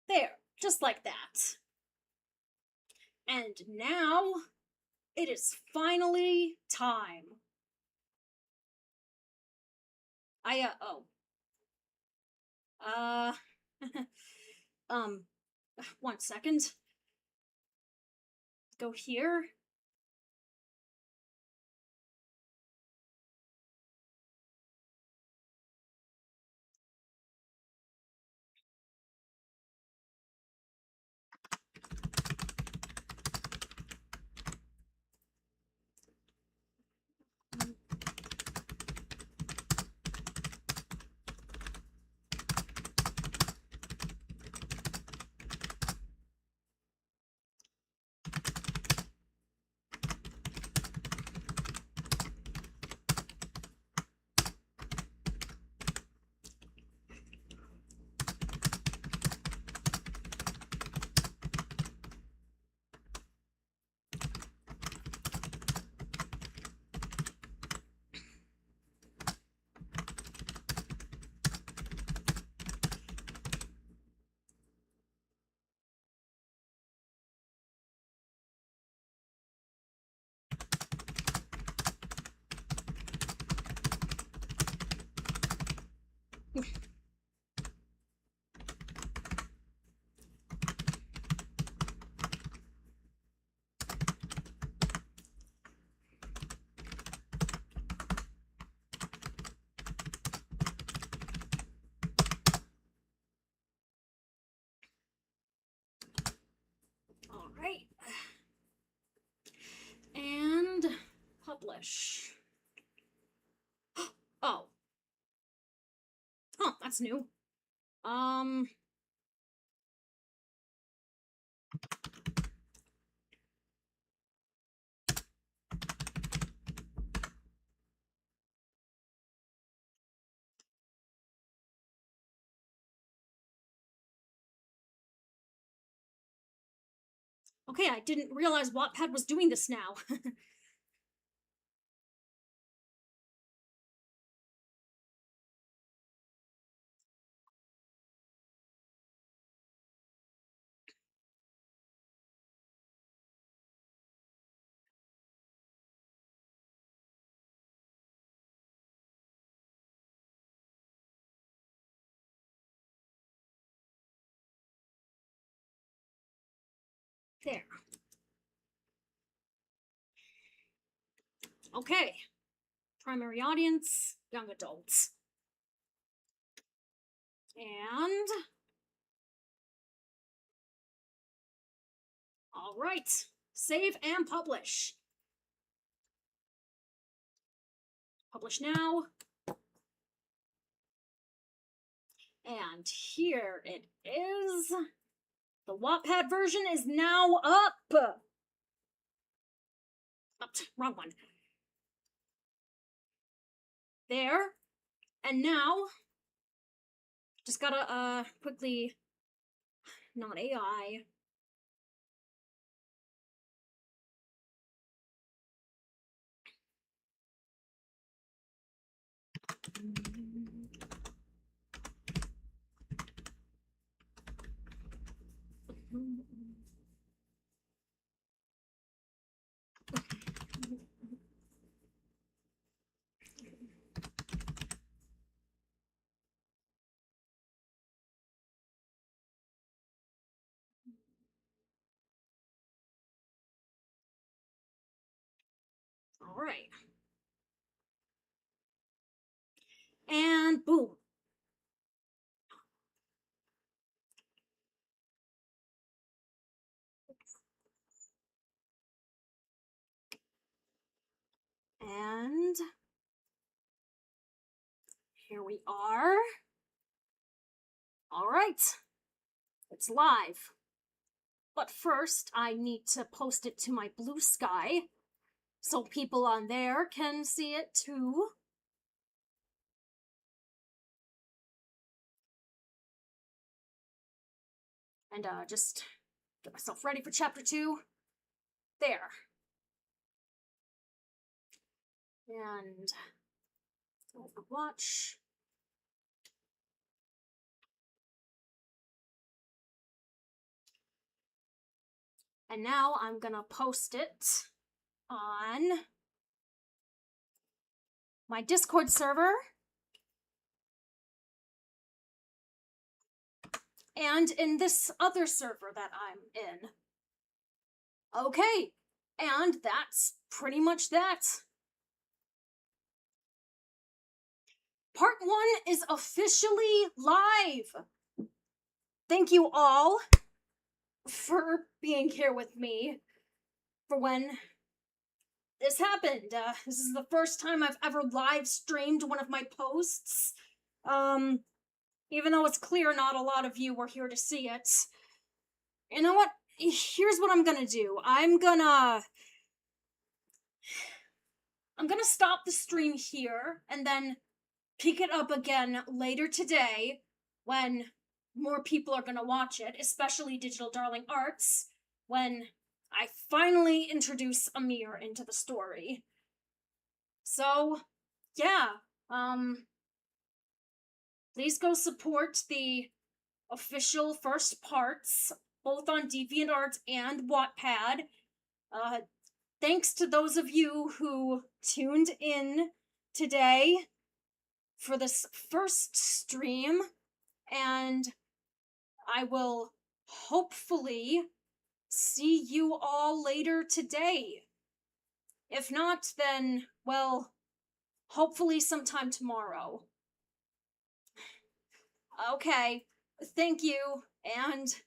There, just like that. And now, it is finally time. Oh. Um, 1 second. Go here. Alright. And publish. Oh. Oh, that's new. Okay, I didn't realize Wattpad was doing this now. There. Okay. Primary audience, young adults. And... all right. Save and publish. Publish now. And here it is. The Wattpad version is now up. Oops, wrong one. There. And now, just gotta quickly, not AI. All right. And boom. And here we are. All right. It's live. But first, I need to post it to my Blue Sky so people on there can see it too. And just get myself ready for chapter 2. There. And Overwatch. And now I'm gonna post it on my Discord server. And in this other server that I'm in. Okay, and that's pretty much that. Part 1 is officially live. Thank you all for being here with me for when this happened. This is the first time I've ever live streamed one of my posts. Even though it's clear not a lot of you were here to see it. You know what? Here's what I'm gonna do. I'm gonna stop the stream here and then pick it up again later today when more people are gonna watch it, especially Digital Darling Arts, when I finally introduce Amir into the story. So, yeah, please go support the official first parts, both on DeviantArt and Wattpad. Thanks to those of you who tuned in today for this first stream, and I will hopefully see you all later today. If not, then, well, hopefully sometime tomorrow. Okay, thank you, and